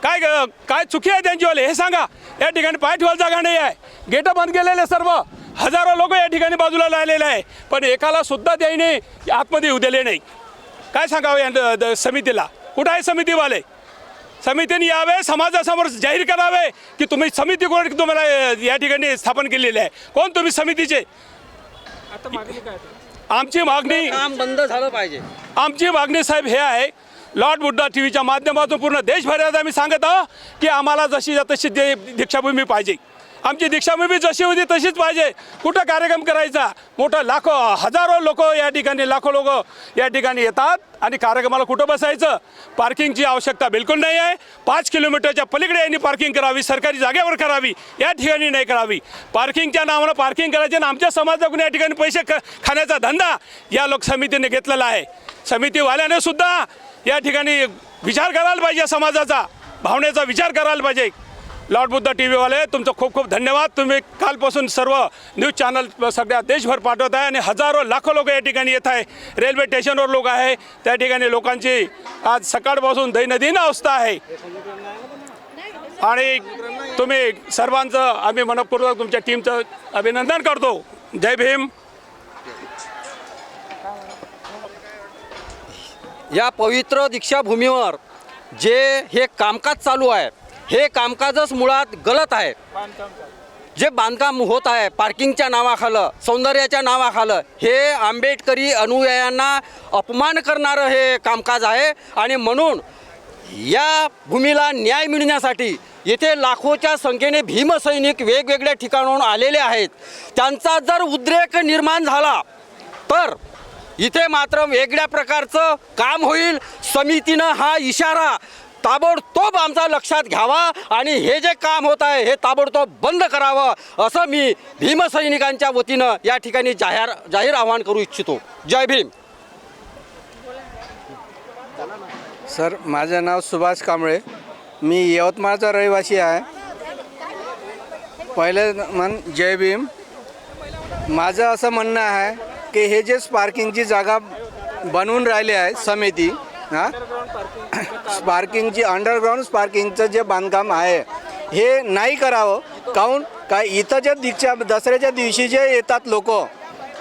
काय चुकी आहे त्यांचीवाले हे सांगा. या ठिकाणी पाय ठेवायला जागा नाही आहे, गेटं बंद केलेले, सर्व हजारो लोक या ठिकाणी बाजूला लावलेले आहे पण एकाला सुद्धा त्याने आतमध्ये येऊ दिले नाही. काय सांगावं या समितीला? कुठं आहे समितीवाले? समितीने यावे, समाजासमोर जाहीर करावे की तुम्ही समिती कोण तुम्हाला या ठिकाणी स्थापन केलेली आहे, कोण तुम्ही समितीचे. आता मागणी काय? आमची मागणी काम बंद झालं पाहिजे. आमची मागणी साहेब हे आहे, लॉर्ड बुद्धा टी व्हीच्या माध्यमातून पूर्ण देशभरात आम्ही सांगत आहोत की आम्हाला जशी तशी दीक्षाभूमी पाहिजे. आमची दीक्षाभूमी जशी होती तशीच पाहिजे. कुठं कार्यक्रम करायचा, मोठं लाखो हजारो लोक या ठिकाणी, लाखो लोक या ठिकाणी येतात आणि कार्यक्रमाला कुठं बसायचं? पार्किंगची आवश्यकता बिलकुल नाही आहे. 5 किलोमीटरच्या पलीकडे यांनी पार्किंग करावी, सरकारी जागेवर करावी, या ठिकाणी नाही करावी. पार्किंगच्या नावानं पार्किंग करायचे आणि आमच्या समाजाकडून या ठिकाणी पैसे खाण्याचा धंदा या लोकसमितीने घेतलेला आहे. समितीवाल्याने सुद्धा या ठिकाणी विचार करायला पाहिजे, समाजाचा भावनेचा विचार करायला पाहिजे. लॉर्ड बुद्धा टी व्हीवाले तुमचं खूप खूप धन्यवाद. तुम्ही कालपासून सर्व न्यूज चॅनल सगळ्या देशभर पाठवत आहे आणि हजारो लाखो लोक या ठिकाणी येत आहे. रेल्वे स्टेशनवर लोक आहे, त्या ठिकाणी लोकांची आज सकाळपासून दैनंदिन अवस्था आहे आणि तुम्ही सर्वांचं आम्ही मनपूर्वक तुमच्या टीमचं अभिनंदन करतो. जय भीम. या पवित्र दीक्षाभूमीवर जे हे कामकाज चालू आहे हे कामकाजच मुळात गलत आहे. जे बांधकाम होत आहे पार्किंगच्या नावाखालं, सौंदर्याच्या नावाखालं, हे आंबेडकरी अनुयायांना अपमान करणारं हे कामकाज आहे आणि म्हणून या भूमीला न्याय मिळण्यासाठी येथे लाखोच्या संख्येने भीमसैनिक वेगवेगळ्या ठिकाणाहून आलेले आहेत. त्यांचा जर उद्रेक निर्माण झाला तर इथे मात्र वेगळ्या प्रकारचं काम होईल. समितीनं हा इशारा ताबडतोब आमचा लक्षात घ्यावा आणि हे जे काम होत आहे हे ताबडतोब बंद करावं असं मी भीमसैनिकांच्या वतीनं या ठिकाणी जाहीर आवाहन करू इच्छितो. जय भीम. सर, माझं नाव सुभाष कांबळे, मी यवतमाळचा रहिवासी आहे. पहिले जय भीम. माझं असं म्हणणं आहे की हे जे पार्किंगची जागा बनवून राहिले आहे समिती, पार्किंगची अंडरग्राऊंड पार्किंगचं जे बांधकाम आहे हे नाही करावं. काहून काय इथं जे दसऱ्याच्या दिवशी जे येतात लोक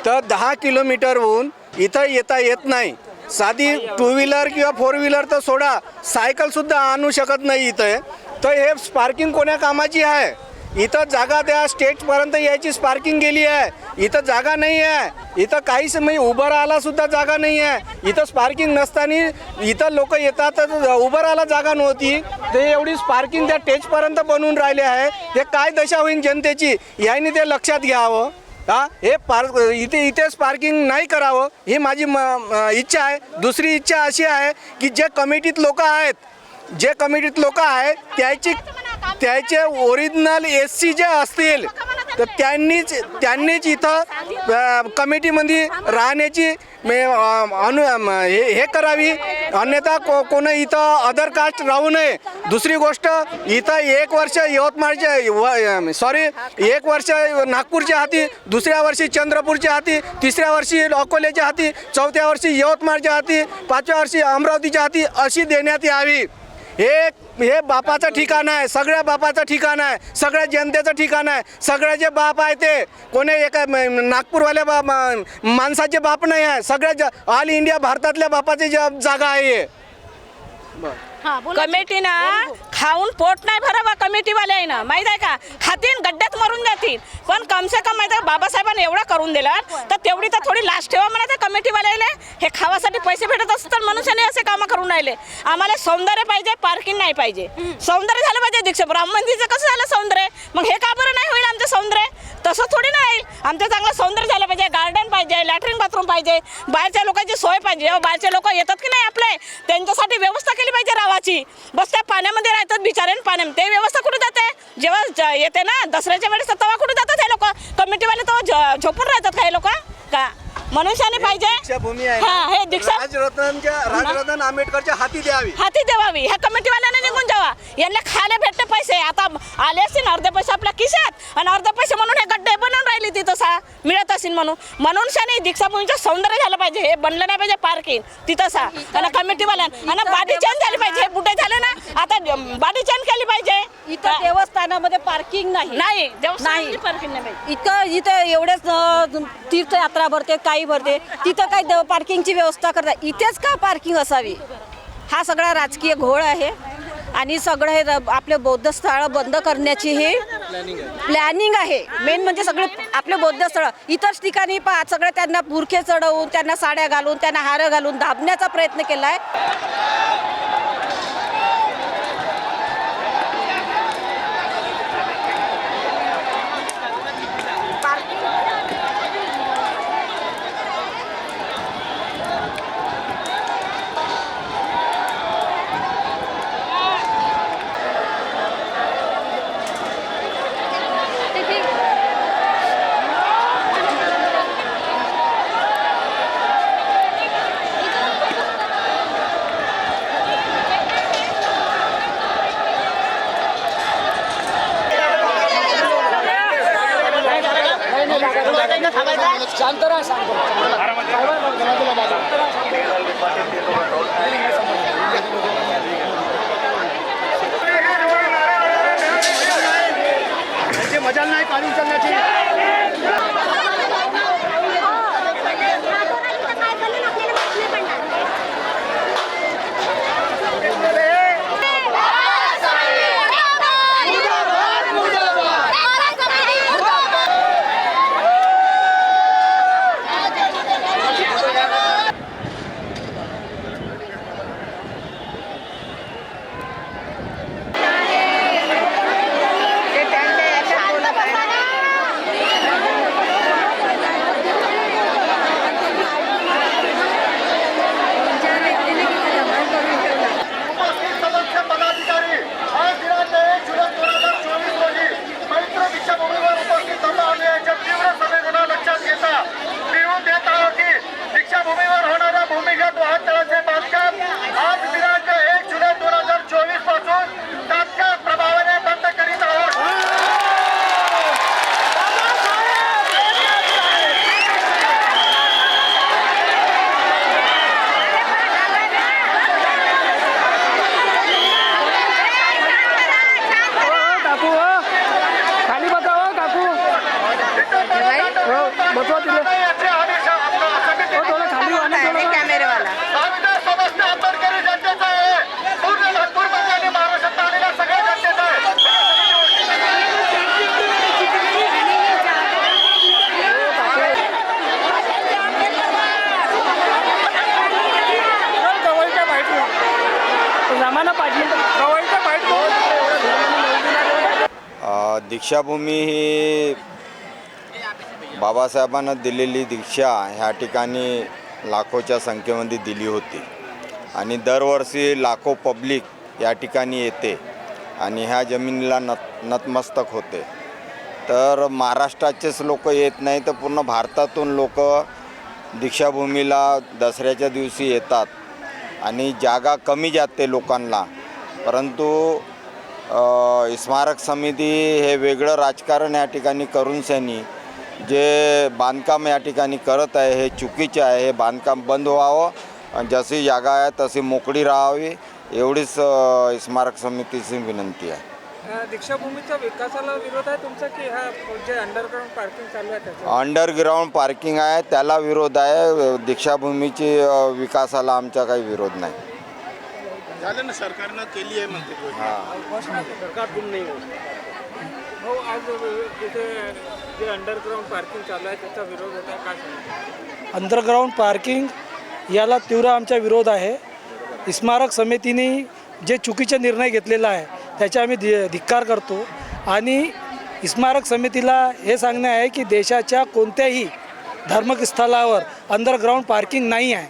तर 10 किलोमीटरहून इथं येता येत नाही. साधी 2 व्हीलर किंवा 4 व्हीलर तर सोडा, सायकलसुद्धा आणू शकत नाही इथं. तर हे पार्किंग कोण्या कामाची आहे? इथं जागा त्या स्टेटपर्यंत यायची पार्किंग गेली आहे, इथं जागा नाही आहे. इथं काहीच म्हणजे उभं राहायला सुद्धा जागा नाही आहे. इथंच पार्किंग नसताना इथं लोक येतात तर उभं राहायला जागा नव्हती. ते एवढीच पार्किंग त्या स्टेजपर्यंत बनवून राहिले आहे. ते काय दशा होईल जनतेची याने ते लक्षात घ्यावं. हे इथेच पार्किंग नाही करावं ही माझी इच्छा आहे. दुसरी इच्छा अशी आहे की जे कमिटीत लोक आहेत त्याची त्याचे ओरिजिनल SC जे असतील तर त्यांनीच इथं कमिटीमध्ये राहण्याची हे करावी, अन्यथा कोणी इथं अदर कास्ट राहू नये. दुसरी गोष्ट, इथं 1 वर्ष एक वर्ष नागपूरच्या हाती, दुसऱ्या वर्षी चंद्रपूरच्या हाती, तिसऱ्या वर्षी अकोल्याच्या हाती, चौथ्या वर्षी यवतमाळच्या हाती, 5व्या वर्षी अमरावतीच्या हाती अशी देण्यात यावी. हे बापाचं ठिकाण आहे, सगळ्या बापाचं ठिकाण आहे, सगळ्या जनतेचं ठिकाण आहे. सगळे जे बाप आहे ते कोणी एका नागपूरवाल्या माणसाचे बाप नाही आहे, सगळ्या ऑल इंडिया भारतातल्या बापाची जागा आहे. कमिटीनं खाऊन पोट नाही भरावा कमिटीवाल्यानं, माहीत आहे का? खातीन गड्ड्यात मरून जातील, पण कमसे कम माहीत आहे बाबासाहेबांनी एवढं करून दिलं तर तेवढी तर थोडी लास्ट ठेवा म्हणायचं कमिटीवाल्याने. हे खावासाठी पैसे भेटत असतात तर मनुष्याने असे कामं करून राहिले. आम्हाला सौंदर्य पाहिजे, पार्किंग नाही पाहिजे. सौंदर्य झालं पाहिजे. दीक्षाभूमी राम मंदिरचं कसं झालं सौंदर्य, मग हे का बरं नाही होईल आमचं सौंदर्य? तसं थोडी नाही होईल. आमचं चांगलं सौंदर्य झालं पाहिजे, गार्डन पाहिजे, लॅट्रिन बाथरूम पाहिजे, बाहेरच्या लोकांची सोय पाहिजे. जेव्हा बाहेरचे लोक येतात की नाही आपले, त्यांच्यासाठी व्यवस्था केली पाहिजे रावाची. बस त्या पाण्यामध्ये राहतात बिचारे, पाण्यात ते व्यवस्था कुठे जाते? जेव्हा येते ना दसऱ्याच्या वेळेस तेव्हा कुठे जातात हे लोक? कमिटीवाले तेव्हा झोपून राहतात काही लोक का? मनुष्याने पाहिजे हे दीक्षा राजरत्न आंबेडकरच्या हाती द्यावी, हाती द्यावी. ह्या कमिटीवाल्याने निघून जावा. यांना खायला भेटते पैसे, आता आले असतील अर्धे पैसे आपल्या खिशात आणि अर्धे पैसे म्हणून हे गड्डे बनवून राहिली तिथं मिळत असेल म्हणून. मनुष्याने दीक्षाभूमीचं सौंदर्य झालं पाहिजे, हे बनलं नाही पाहिजे पार्किंग तिथं आणि कमिटीवाल्यानं. आणि बाडी चेंज झाली पाहिजे. हे बुटे झाले ना, आता बाडी चेंज केली पाहिजे. इथं देवस्थानामध्ये पार्किंग नाही, देवस्थानामध्ये पार्किंग नाही. इथं एवढेच तीर्थयात्रा भरते, काही भरते, तिथं काही पार्किंगची व्यवस्था करतात. इथेच का पार्किंग असावी? हा सगळा राजकीय घोळ आहे आणि सगळं हे आपले बौद्ध स्थळं बंद करण्याची हे प्लॅनिंग आहे. मेन म्हणजे सगळे आपले बौद्ध स्थळं इतरच ठिकाणी सगळे त्यांना बुरखे चढवून, त्यांना साड्या घालून, त्यांना हार घालून दाबण्याचा प्रयत्न केला आहे. शांत राहा, शांत मजा नाही पाणी उचलण्याची. दीक्षाभूमी ही बाबासाहेबांना दिलेली दीक्षा ह्या ठिकाणी लाखोच्या संख्येमध्ये दिली होती आणि दरवर्षी लाखो पब्लिक या ठिकाणी येते आणि ह्या जमिनीला नतमस्तक होते. तर महाराष्ट्राचेच लोक येत नाही तर पूर्ण भारतातून लोक दीक्षाभूमीला दसऱ्याच्या दिवशी येतात आणि जागा कमी जाते लोकांना. परंतु स्मारक समिती हे वेगळं राजकारण या ठिकाणी करून सनी जे बांधकाम या ठिकाणी करत आहे हे चुकीचे आहे. हे बांधकाम बंद व्हावं आणि जशी जागा आहे तशी मोकळी राहावी एवढीच स्मारक समितीची विनंती आहे. दीक्षाभूमीच्या विकासाला विरोध आहे तुमचा की हा जे अंडरग्राऊंड पार्किंग चालू आहे त्याचा? अंडरग्राऊंड पार्किंग आहे त्याला विरोध आहे. दीक्षाभूमीची विकासाला आमचा काही विरोध नाही. झालं ना, सरकारनं केली आहे म्हणते. घोषणा सरकारकडून नाही हो. आज इथे जे अंडरग्राऊंड पार्किंग चालू आहे त्याचा विरोध होता, काय सांगता? अंडरग्राऊंड पार्किंग याला तीव्र आमचा विरोध आहे. स्मारक समितीने जे चुकीचा निर्णय घेतलेला आहे त्याचा आम्ही धिक्कार करतो आणि स्मारक समितीला हे सांगणे आहे की देशाच्या कोणत्याही धार्मिक स्थळावर अंडरग्राऊंड पार्किंग नाही आहे.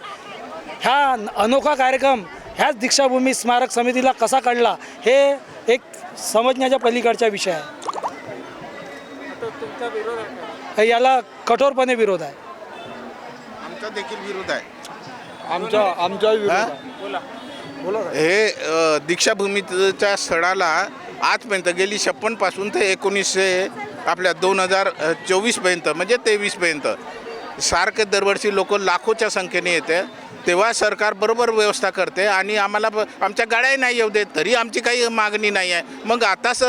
हा अनोखा कार्यक्रम ह्याच दीक्षाभूमी स्मारक समितीला कसा कळला हे एक समजण्याच्या पलीकडचा विषय आहे. तुमचा विरोध आहे? याला कठोरपणे विरोध आहे. आमचा देखील विरोध आहे. आमचा विरोध आहे. बोला. हे दीक्षाभूमीच्या स्थळाला आजपर्यंत गेली 56 पासून ते 1900 आपल्या 2024पर्यंत म्हणजे 23पर्यंत सारखे दरवर्षी लोक लाखोच्या संख्येने येते. तेव्हा सरकार बरोबर व्यवस्था करते आणि आम्हाला आमच्या गाड्याही नाही येऊ देत तरी आमची काही मागणी नाही आहे. मग आताच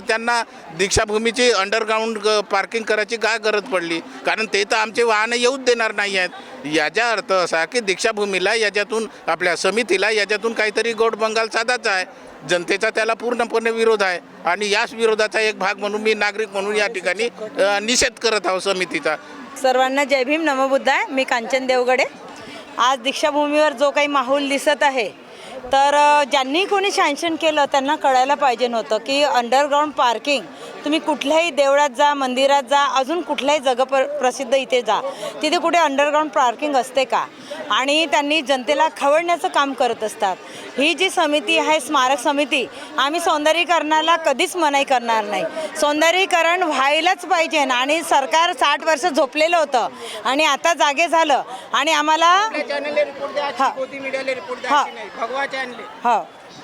त्यांना दीक्षाभूमीची अंडरग्राऊंड पार्किंग करायची काय गरज पडली? कारण ते तर आमचे वाहनं येऊच देणार नाही आहेत. याचा अर्थ असा की दीक्षाभूमीला याच्यातून आपल्या समितीला याच्यातून काहीतरी गोडबंगाल साधायचा आहे. जनतेचा त्याला पूर्णपणे विरोध आहे आणि याच विरोधाचा एक भाग म्हणून मी नागरिक म्हणून या ठिकाणी निषेध करत आहोत समितीचा. सर्वांना जय भीम, नमो बुद्धाय. मी कांचन देवगडे. आज दीक्षाभूमीवर जो काही माहोल दिसत आहे तर ज्यांनी कोणी सँक्शन केलं त्यांना कळायला पाहिजे नव्हतं की अंडरग्राऊंड पार्किंग तुम्ही कुठल्याही देवळात जा, मंदिरात जा, अजून कुठल्याही प्रसिद्ध इथे जा, तिथे कुठे अंडरग्राऊंड पार्किंग असते का? आणि त्यांनी जनतेला खवळण्याचं काम करत असतात. ही जी समिती आहे स्मारक समिती, आम्ही सौंदर्यीकरणाला कधीच मनाई करणार नाही. सौंदर्यीकरण व्हायलाच पाहिजे आणि सरकार 60 वर्ष झोपलेलं होतं आणि आता जागे झालं आणि आम्हाला हो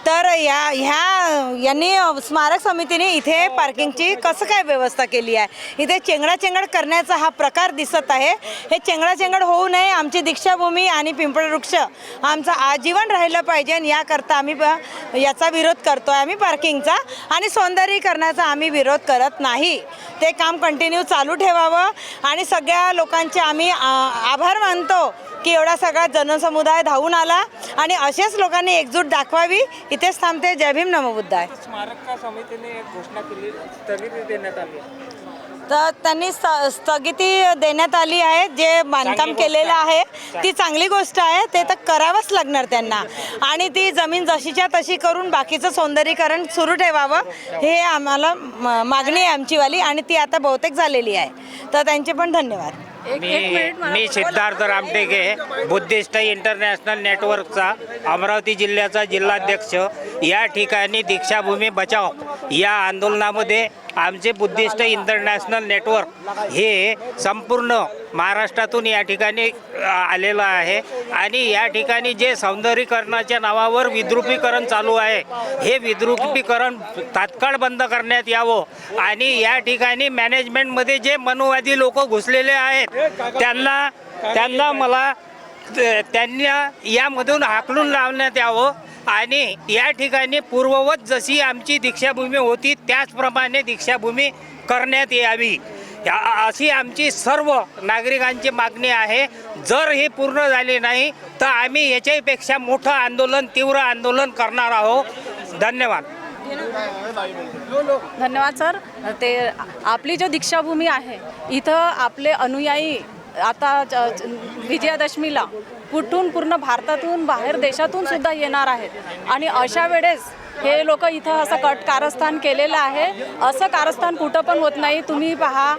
तर यांनी स्मारक समितीने इथे पार्किंगची कसं काय व्यवस्था केली आहे? इथे चेंगडाचेंगड करण्याचा हा प्रकार दिसत आहे. हे चेंगडाचेंगड होऊ नये. आमची दीक्षाभूमी आणि पिंपळवृक्ष आमचं आजीवन राहिलं पाहिजे आणि याकरता आम्ही याचा विरोध करतो आहे. आम्ही पार्किंगचा आणि सौंदर्यीकरणाचा आम्ही विरोध करत नाही. ते काम कंटिन्यू चालू ठेवावं आणि सगळ्या लोकांचे आम्ही आभार मानतो की एवढा सगळा जनसमुदाय धावून आला आणि अशाच लोकांनी एकजूट दाखवावी. इथेच थांबते. जय भीम, नमो बुद्धाय. स्मारक समितीने एक घोषणा केली, स्थगिती देण्यात आली. तर त्यांनी स्थगिती देण्यात आली आहे. जे बांधकाम केलेलं आहे ती चांगली गोष्ट आहे. ते तर करावंच लागणार त्यांना आणि ती जमीन जशीच्या तशी करून बाकीचं सौंदर्यीकरण सुरू ठेवावं हे आम्हाला मागणी आहे आमचीवाली आणि ती आता बहुतेक झालेली आहे. तर त्यांचे पण धन्यवाद. मी सिद्धार्थ रामटेके, बुद्धिस्ट इंटरनॅशनल नेटवर्कचा अमरावती जिल्ह्याचा जिल्हाध्यक्ष. या ठिकाणी दीक्षाभूमी बचाव या आंदोलनामध्ये आमचे बुद्धिस्ट इंटरनॅशनल नेटवर्क हे संपूर्ण महाराष्ट्रातून या ठिकाणी आलेलं आहे आणि या ठिकाणी जे सौंदर्यीकरणाच्या नावावर विद्रुपीकरण चालू आहे हे विद्रुपीकरण तात्काळ बंद करण्यात यावं आणि या ठिकाणी मॅनेजमेंटमध्ये जे मनुवादी लोक घुसलेले आहेत त्यांना यामधून हाकलून लावण्यात यावं आणि या ठिकाणी पूर्ववत जशी आमची दीक्षाभूमी होती त्याचप्रमाणे दीक्षाभूमी करण्यात यावी अशी आमची सर्व नागरिकांची मागणी आहे. जर हे पूर्ण झाले नाही तर आम्ही याच्यापेक्षा मोठं आंदोलन, तीव्र आंदोलन करणार आहोत. धन्यवाद. धन्यवाद सर. ते आपली जो दीक्षाभूमी आहे इथं आपले अनुयायी आता विजयादशमीला कुठून पूर्ण भारतातून बाहेर देशातून सुद्धा येणार आहेत आणि अशा वेळेस हे लोक इथं असं कारस्थान केलेलं आहे. असं कारस्थान कुठं पण होत नाही. तुम्ही पहा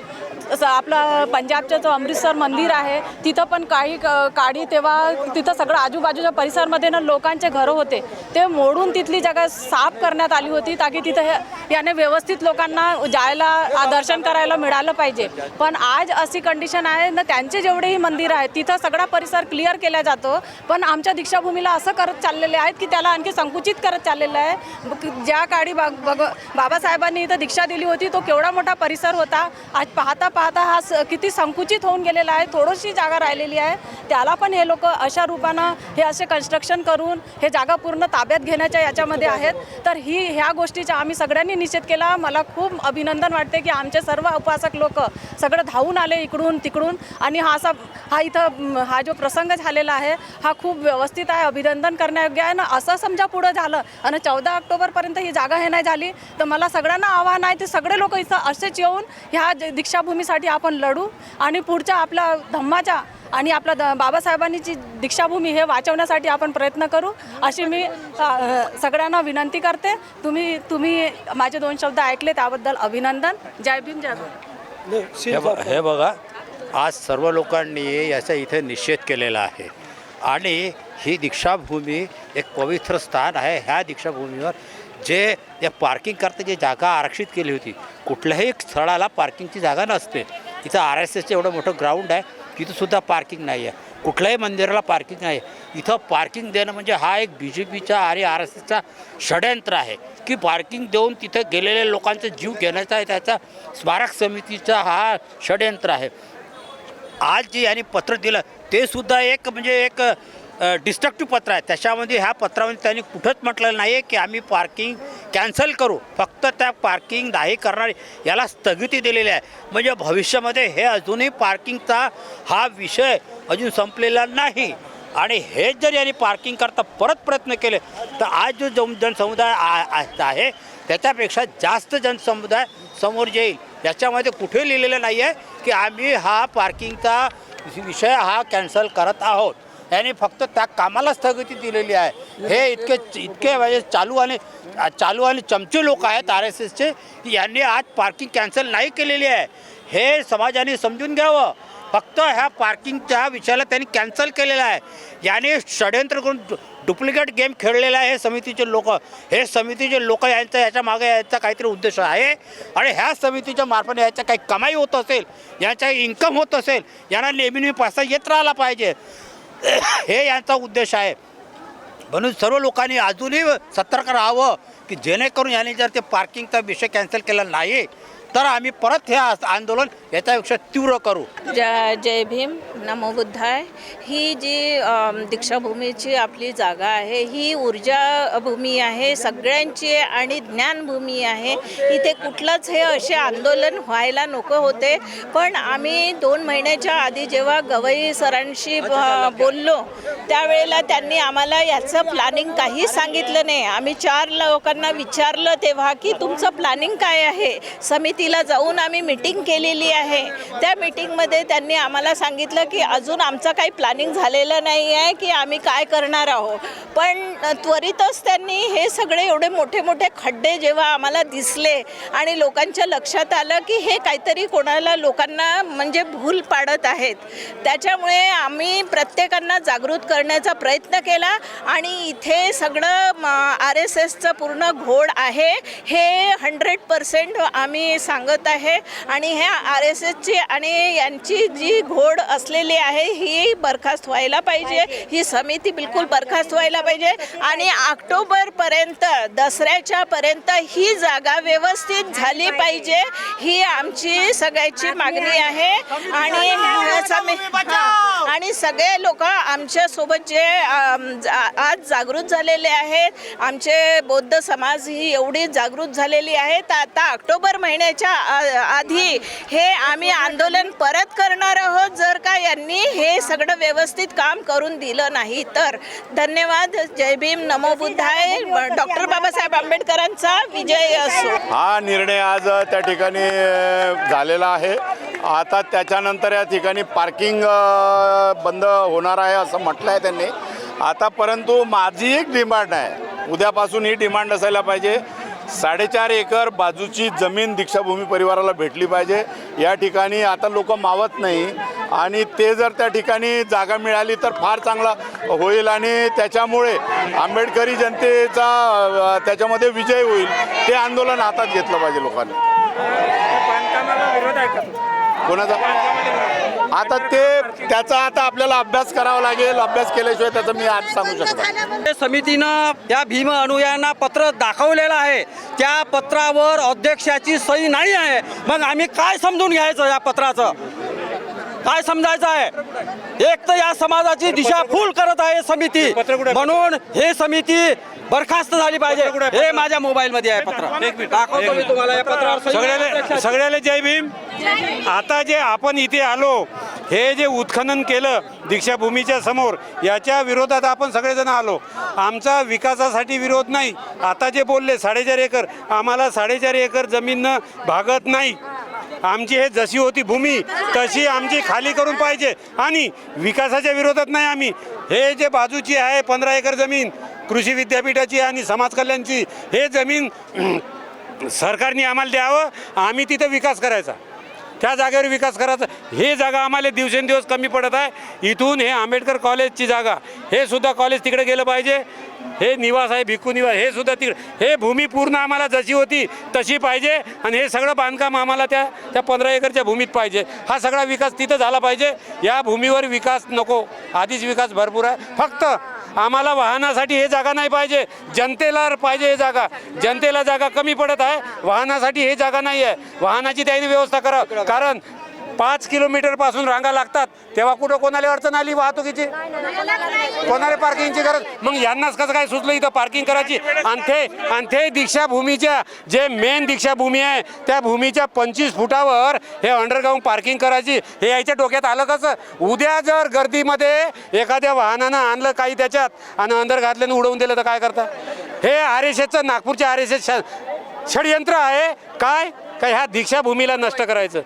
आपलं पंजाबचं जो अमृतसर मंदिर आहे तिथं पण काही काळी तेव्हा तिथं सगळं आजूबाजूच्या परिसरमध्ये ना लोकांचे घरं होते ते मोडून तिथली जागा साफ करण्यात आली होती ताकी तिथं याने व्यवस्थित लोकांना जायला दर्शन करायला मिळालं पाहिजे. पण आज अशी कंडिशन आहे ना, त्यांचे जेवढेही मंदिर आहेत तिथं सगळा परिसर क्लिअर केला जातो, पण आमच्या दीक्षाभूमीला असं करत चाललेले आहेत की त्याला आणखी संकुचित करत चाललेलं आहे. ज्या काळी बाबासाहेबांनी इथं दीक्षा दिली होती तो केवढा मोठा परिसर होता, आज पाहता पाहता हा किती संकुचित होऊन गेलेला आहे. थोडीशी जागा राहिलेली आहे, त्याला पण हे लोक अशा रूपानं हे असे कन्स्ट्रक्शन करून हे जागा पूर्ण ताब्यात घेण्याच्या याच्यामध्ये आहेत. तर ह्या गोष्टीचा आम्ही सगळ्यांनी निषेध केला. मला खूप अभिनंदन वाटते की आमचे सर्व उपासक लोक सगळं धावून आले इकडून तिकडून, आणि हा इथं हा जो प्रसंग झालेला आहे हा खूप व्यवस्थित आहे, अभिनंदन करण्यायोग्य आहे ना. असं समजा पुढं झालं आणि 14 ऑक्टोबरपर्यंत ही जागा हे नाही झाली तर मला सगळ्यांना आव्हान आहे ते सगळे लोक इथं असेच येऊन ह्या दीक्षाभूमीसाठी आपण लढू आणि पुढच्या आपल्या धम्माच्या आणि आपल्या बाबासाहेबांनी जी दीक्षाभूमी हे वाचवण्यासाठी आपण प्रयत्न करू अशी मी सगळ्यांना विनंती करते. तुम्ही माझे 2 शब्द ऐकले त्याबद्दल अभिनंदन. जय भीम जय भारत. हे बघा, आज सर्व लोकांनी याचा इथे निषेध केलेला आहे आणि ही दीक्षाभूमी एक पवित्र स्थान आहे. ह्या दीक्षाभूमीवर जे या पार्किंग करता जी जागा आरक्षित केली होती, कुठल्याही स्थळाला पार्किंगची जागा नसते. इथं RSSचं एवढं मोठं ग्राउंड आहे, तिथंसुद्धा पार्किंग नाही आहे. कुठल्याही मंदिराला पार्किंग नाही आहे. इथं पार्किंग देणं म्हणजे हा एक BJPचा आणि RSSचा षडयंत्र आहे की पार्किंग देऊन तिथं गेलेल्या लोकांचा जीव घेण्याचा आहे. त्याचा स्मारक समितीचा हा षडयंत्र आहे. आज जे यांनी पत्र दिलं ते सुद्धा एक म्हणजे एक डिस्ट्रक्टिव्ह पत्र आहे. त्याच्यामध्ये ह्या पत्रामध्ये त्यांनी कुठंच म्हटलेलं नाही आहे की आम्ही पार्किंग कॅन्सल करू, फक्त त्या पार्किंग नाही करणार याला स्थगिती दिलेली आहे. म्हणजे भविष्यामध्ये हे अजूनही पार्किंगचा हा विषय अजून संपलेला नाही. आणि हेच जर यांनी पार्किंग करता परत प्रयत्न केले तर आज जो जनसमुदाय आहे त्याच्यापेक्षा जास्त जनसमुदाय समोर येईल. याच्यामध्ये कुठे लिहिलेलं नाही आहे की आम्ही हा पार्किंगचा विषय हा कॅन्सल करत आहोत. यांनी फक्त त्या कामाला स्थगिती दिलेली आहे. हे इतके म्हणजे चालू आणि चमचे लोक आहेत RSSचे की यांनी आज पार्किंग कॅन्सल नाही केलेली आहे. हे समाजाने समजून घ्यावं. फक्त ह्या पार्किंगच्या विषयाला त्यांनी कॅन्सल केलेलं आहे. याने षडयंत्र करून डुप्लिकेट गेम खेळलेला आहे हे समितीचे लोक यांचा याच्या मागे याचा काहीतरी उद्देश आहे आणि ह्या समितीच्या मार्फत याच्या काही कमाई होत असेल, याचा इन्कम होत असेल, यांना नेहमी पैसा येत राहिला पाहिजे हे यांचा उद्देश आहे. म्हणून सर्व लोकांनी अजूनही सतर्क राहावं की जेणेकरून यांनी जर ते पार्किंगचा विषय कॅन्सल केला नाही तर आम्ही परत हे आंदोलन याच्यापेक्षा तीव्र करू. जय भीम नमो बुद्धाय. ही जी दीक्षाभूमीची आपली जागा आहे ही ऊर्जा भूमी आहे सगळ्यांची आणि ज्ञानभूमी आहे. इथे कुठलंच हे असे आंदोलन व्हायला नको होते. पण आम्ही 2 महिन्याच्या आधी जेव्हा गवई सरांशी बोललो त्यावेळेला त्यांनी आम्हाला याचं प्लॅनिंग काही सांगितलं नाही. आम्ही 4 लोकांना विचारलं तेव्हा की तुमचं प्लॅनिंग काय आहे. समितीला जाऊन आम्ही मीटिंग केलेली आहे. त्या मीटिंगमध्ये त्यांनी आम्हाला सांगितलं की अजून आमचं काही प्लॅनिंग झालेलं नाही आहे की आम्ही काय करणार आहोत. पण त्वरितच त्यांनी हे सगळे एवढे मोठे मोठे खड्डे जेव्हा आम्हाला दिसले आणि लोकांच्या लक्षात आलं की हे काहीतरी लोकांना म्हणजे भूल पाडत आहेत, त्याच्यामुळे आम्ही प्रत्येकांना जागृत करण्याचा प्रयत्न केला आणि इथे सगळं RSSचं पूर्ण घोड आहे हे 100% आम्ही सांगत आहे. आणि ह्या RSSची आणि यांची जी घोड असलेली आहे ही बरखास्त व्हायला पाहिजे. ही समिती बिलकुल बरखास्त व्हायला पाहिजे आणि ऑक्टोबरपर्यंत दसऱ्याच्या पर्यंत ही जागा व्यवस्थित झाली पाहिजे ही आमची सगळ्याची मागणी आहे. आणि सगळे लोक आमच्यासोबत जे आज जागृत झालेले आहेत, आमचे बौद्ध समाज ही एवढी जागृत झालेली आहे तर आता ऑक्टोबर महिन्याच्या आधी हे आम्ही आंदोलन परत करणार आहोत जर का यांनी हे सगळं व्यवस्थित काम करून दिलं नाही तर. धन्यवाद. जय भीम नमो बुद्धाय. डॉक्टर बाबासाहेब आंबेडकरांचा विजय असो. हा निर्णय आज त्या ठिकाणी झालेला आहे. आता त्याच्यानंतर या ठिकाणी पार्किंग बंद होणार आहे असं म्हटलं आहे त्यांनी. आता परंतु माझी एक डिमांड आहे, उद्यापासून ही डिमांड असायला पाहिजे 4.5 एकर बाजूची जमीन दीक्षाभूमी परिवाराला भेटली पाहिजे. या ठिकाणी आता लोक मावत नाही आणि ते जर त्या ठिकाणी जागा मिळाली तर फार चांगला होईल आणि त्याच्यामुळे आंबेडकरी जनतेचा त्याच्यामध्ये विजय होईल. ते आंदोलन हातात घेतलं पाहिजे लोकांनी. बांधकामाला विरोध आहे का? कोणाचा? आता त्याचा आता आपल्याला अभ्यास करावा लागेल. अभ्यास केल्याशिवाय त्याचं मी आज सांगू शकतो. समितीनं या भीम अनुयायांना पत्र दाखवलेलं आहे. त्या पत्रावर अध्यक्षाची सही नाही आहे. मग आम्ही काय समजून घ्यायचं? या पत्राचं काय समजायचं आहे? एक तर या समाजाची दिशाभूल करत आहे समिती, म्हणून हे समिती बरखास्त झाली पाहिजे. हे माझ्या मोबाईलमध्ये आहे पत्र, दाखवतो मी तुम्हाला. या पत्रावर सगळ्याला जय भीम. आता जे आपण इथे आलो, हे जे उत्खनन केलं दीक्षाभूमीच्या समोर, याच्या विरोधात आपण सगळेजण आलो. आमचा विकासासाठी विरोध नाही. आता जे बोलले 4.5 एकर, आम्हाला 4.5 एकर जमीन भागत नाही. आमची हे जशी होती भूमी तशी आमची खाली करून पाहिजे आणि विकासाच्या विरोधात नाही आम्ही. हे जे बाजूची आहे 15 एकर जमीन कृषी विद्यापीठाची आणि समाज कल्याणची, हे जमीन सरकारने आम्हाला द्यावं. आम्ही तिथं विकास करायचा, त्या जागेवर विकास करायचा. हे जागा आम्हाला दिवसेंदिवस कमी पडत आहे. इथून हे आंबेडकर कॉलेजची जागा, हे सुद्धा कॉलेज तिकडे गेलं पाहिजे. हे निवास आहे भिक्खू निवास, हे सुद्धा तिकडे. हे भूमी पूर्ण आम्हाला जशी होती तशी पाहिजे आणि हे सगळं बांधकाम आम्हाला त्या 15 एकरच्या भूमीत पाहिजे. हा सगळा विकास तिथं झाला पाहिजे. या भूमीवर विकास नको. आधीच विकास भरपूर आहे. फक्त आम्हाला वाहनासाठी हे जागा नाही पाहिजे, जनतेला पाहिजे हे जागा. जनतेला जागा कमी पडत आहे, वाहनासाठी हे जागा नाही आहे. वाहनाची त्यांनी व्यवस्था करा, कारण 5 किलोमीटरपासून रांगा लागतात. तेव्हा कुठं कोणाला अडचण आली वाहतुकीची, कोणाला पार्किंगची गरज? मग यांनाच कसं काय सुचलं इथं पार्किंग करायची? आणि ते दीक्षाभूमीच्या जे मेन दीक्षाभूमी आहे त्या भूमीच्या 25 फुटावर हे अंडरग्राऊंड पार्किंग करायची, हे याच्या डोक्यात आलं कसं? उद्या जर गर्दीमध्ये एखाद्या वाहनानं आणलं काही त्याच्यात आणि अंदर घातल्यानं उडवून दिलं तर काय करता? हे RSSचं, नागपूरच्या RSS षडयंत्र आहे. काय ह्या दीक्षाभूमीला नष्ट करायचं.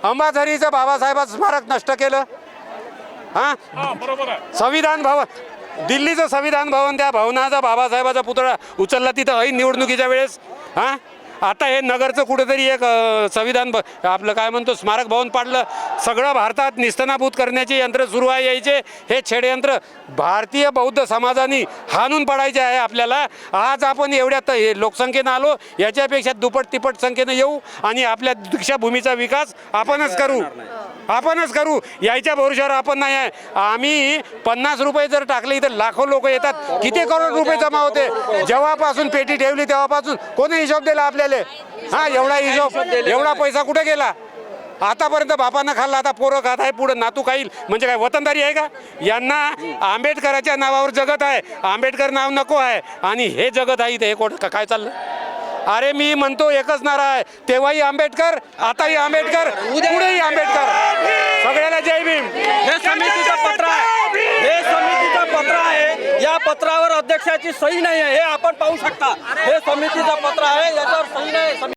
अंबाझरीचं बाबासाहेबांचं स्मारक नष्ट केलं. संविधान भवन, दिल्लीचं संविधान भवन, त्या भवनाचा बाबासाहेबाचा पुतळा उचलला तिथं ऐन निवडणुकीच्या वेळेस. आता हे नगरचं कुठेतरी एक संविधान आपलं काय म्हणतो स्मारक भवन पाडलं. सगळं भारतात निस्तनाभूत करण्याचे यंत्र सुरू आहे. यायचे हे षडयंत्र भारतीय बौद्ध समाजाने हाणून पाडायचे आहे आपल्याला. आज आपण एवढ्या लोकसंख्येनं आलो, याच्यापेक्षा दुप्पट तिप्पट संख्येनं येऊ आणि आपल्या दीक्षाभूमीचा विकास आपणच करू. याच्या भरोश्यावर आपण नाही आहे. आम्ही 50 रुपये जर टाकले इथं लाखो लोक येतात. किती करोड रुपये जमा होते? जेव्हापासून पेटी ठेवली तेव्हापासून कोणी हिशोब दिला आपल्याला? एवढा हिशोब, एवढा पैसा कुठे गेला? आतापर्यंत बापानं खाल्ला, आता पोरं खात आहे, पुढं नातू खाईल. म्हणजे काय वतनदारी आहे का? यांना आंबेडकराच्या नावावर जगत आहे, आंबेडकर नाव नको आहे आणि हे जगत आहे इथे. हे काय चाललं? अरे मी म्हणतो एकच नारा आहे, तेव्हाही आंबेडकर, आताही आंबेडकर, पुढेही आंबेडकर. सगळ्याला जय भीम. हे समितीचं पत्र आहे, हे समितीचं पत्र आहे. या पत्रावर अध्यक्षाची सही नाही आहे, हे आपण पाहू शकता. हे समितीचं पत्र आहे, याच्यावर सही नाही.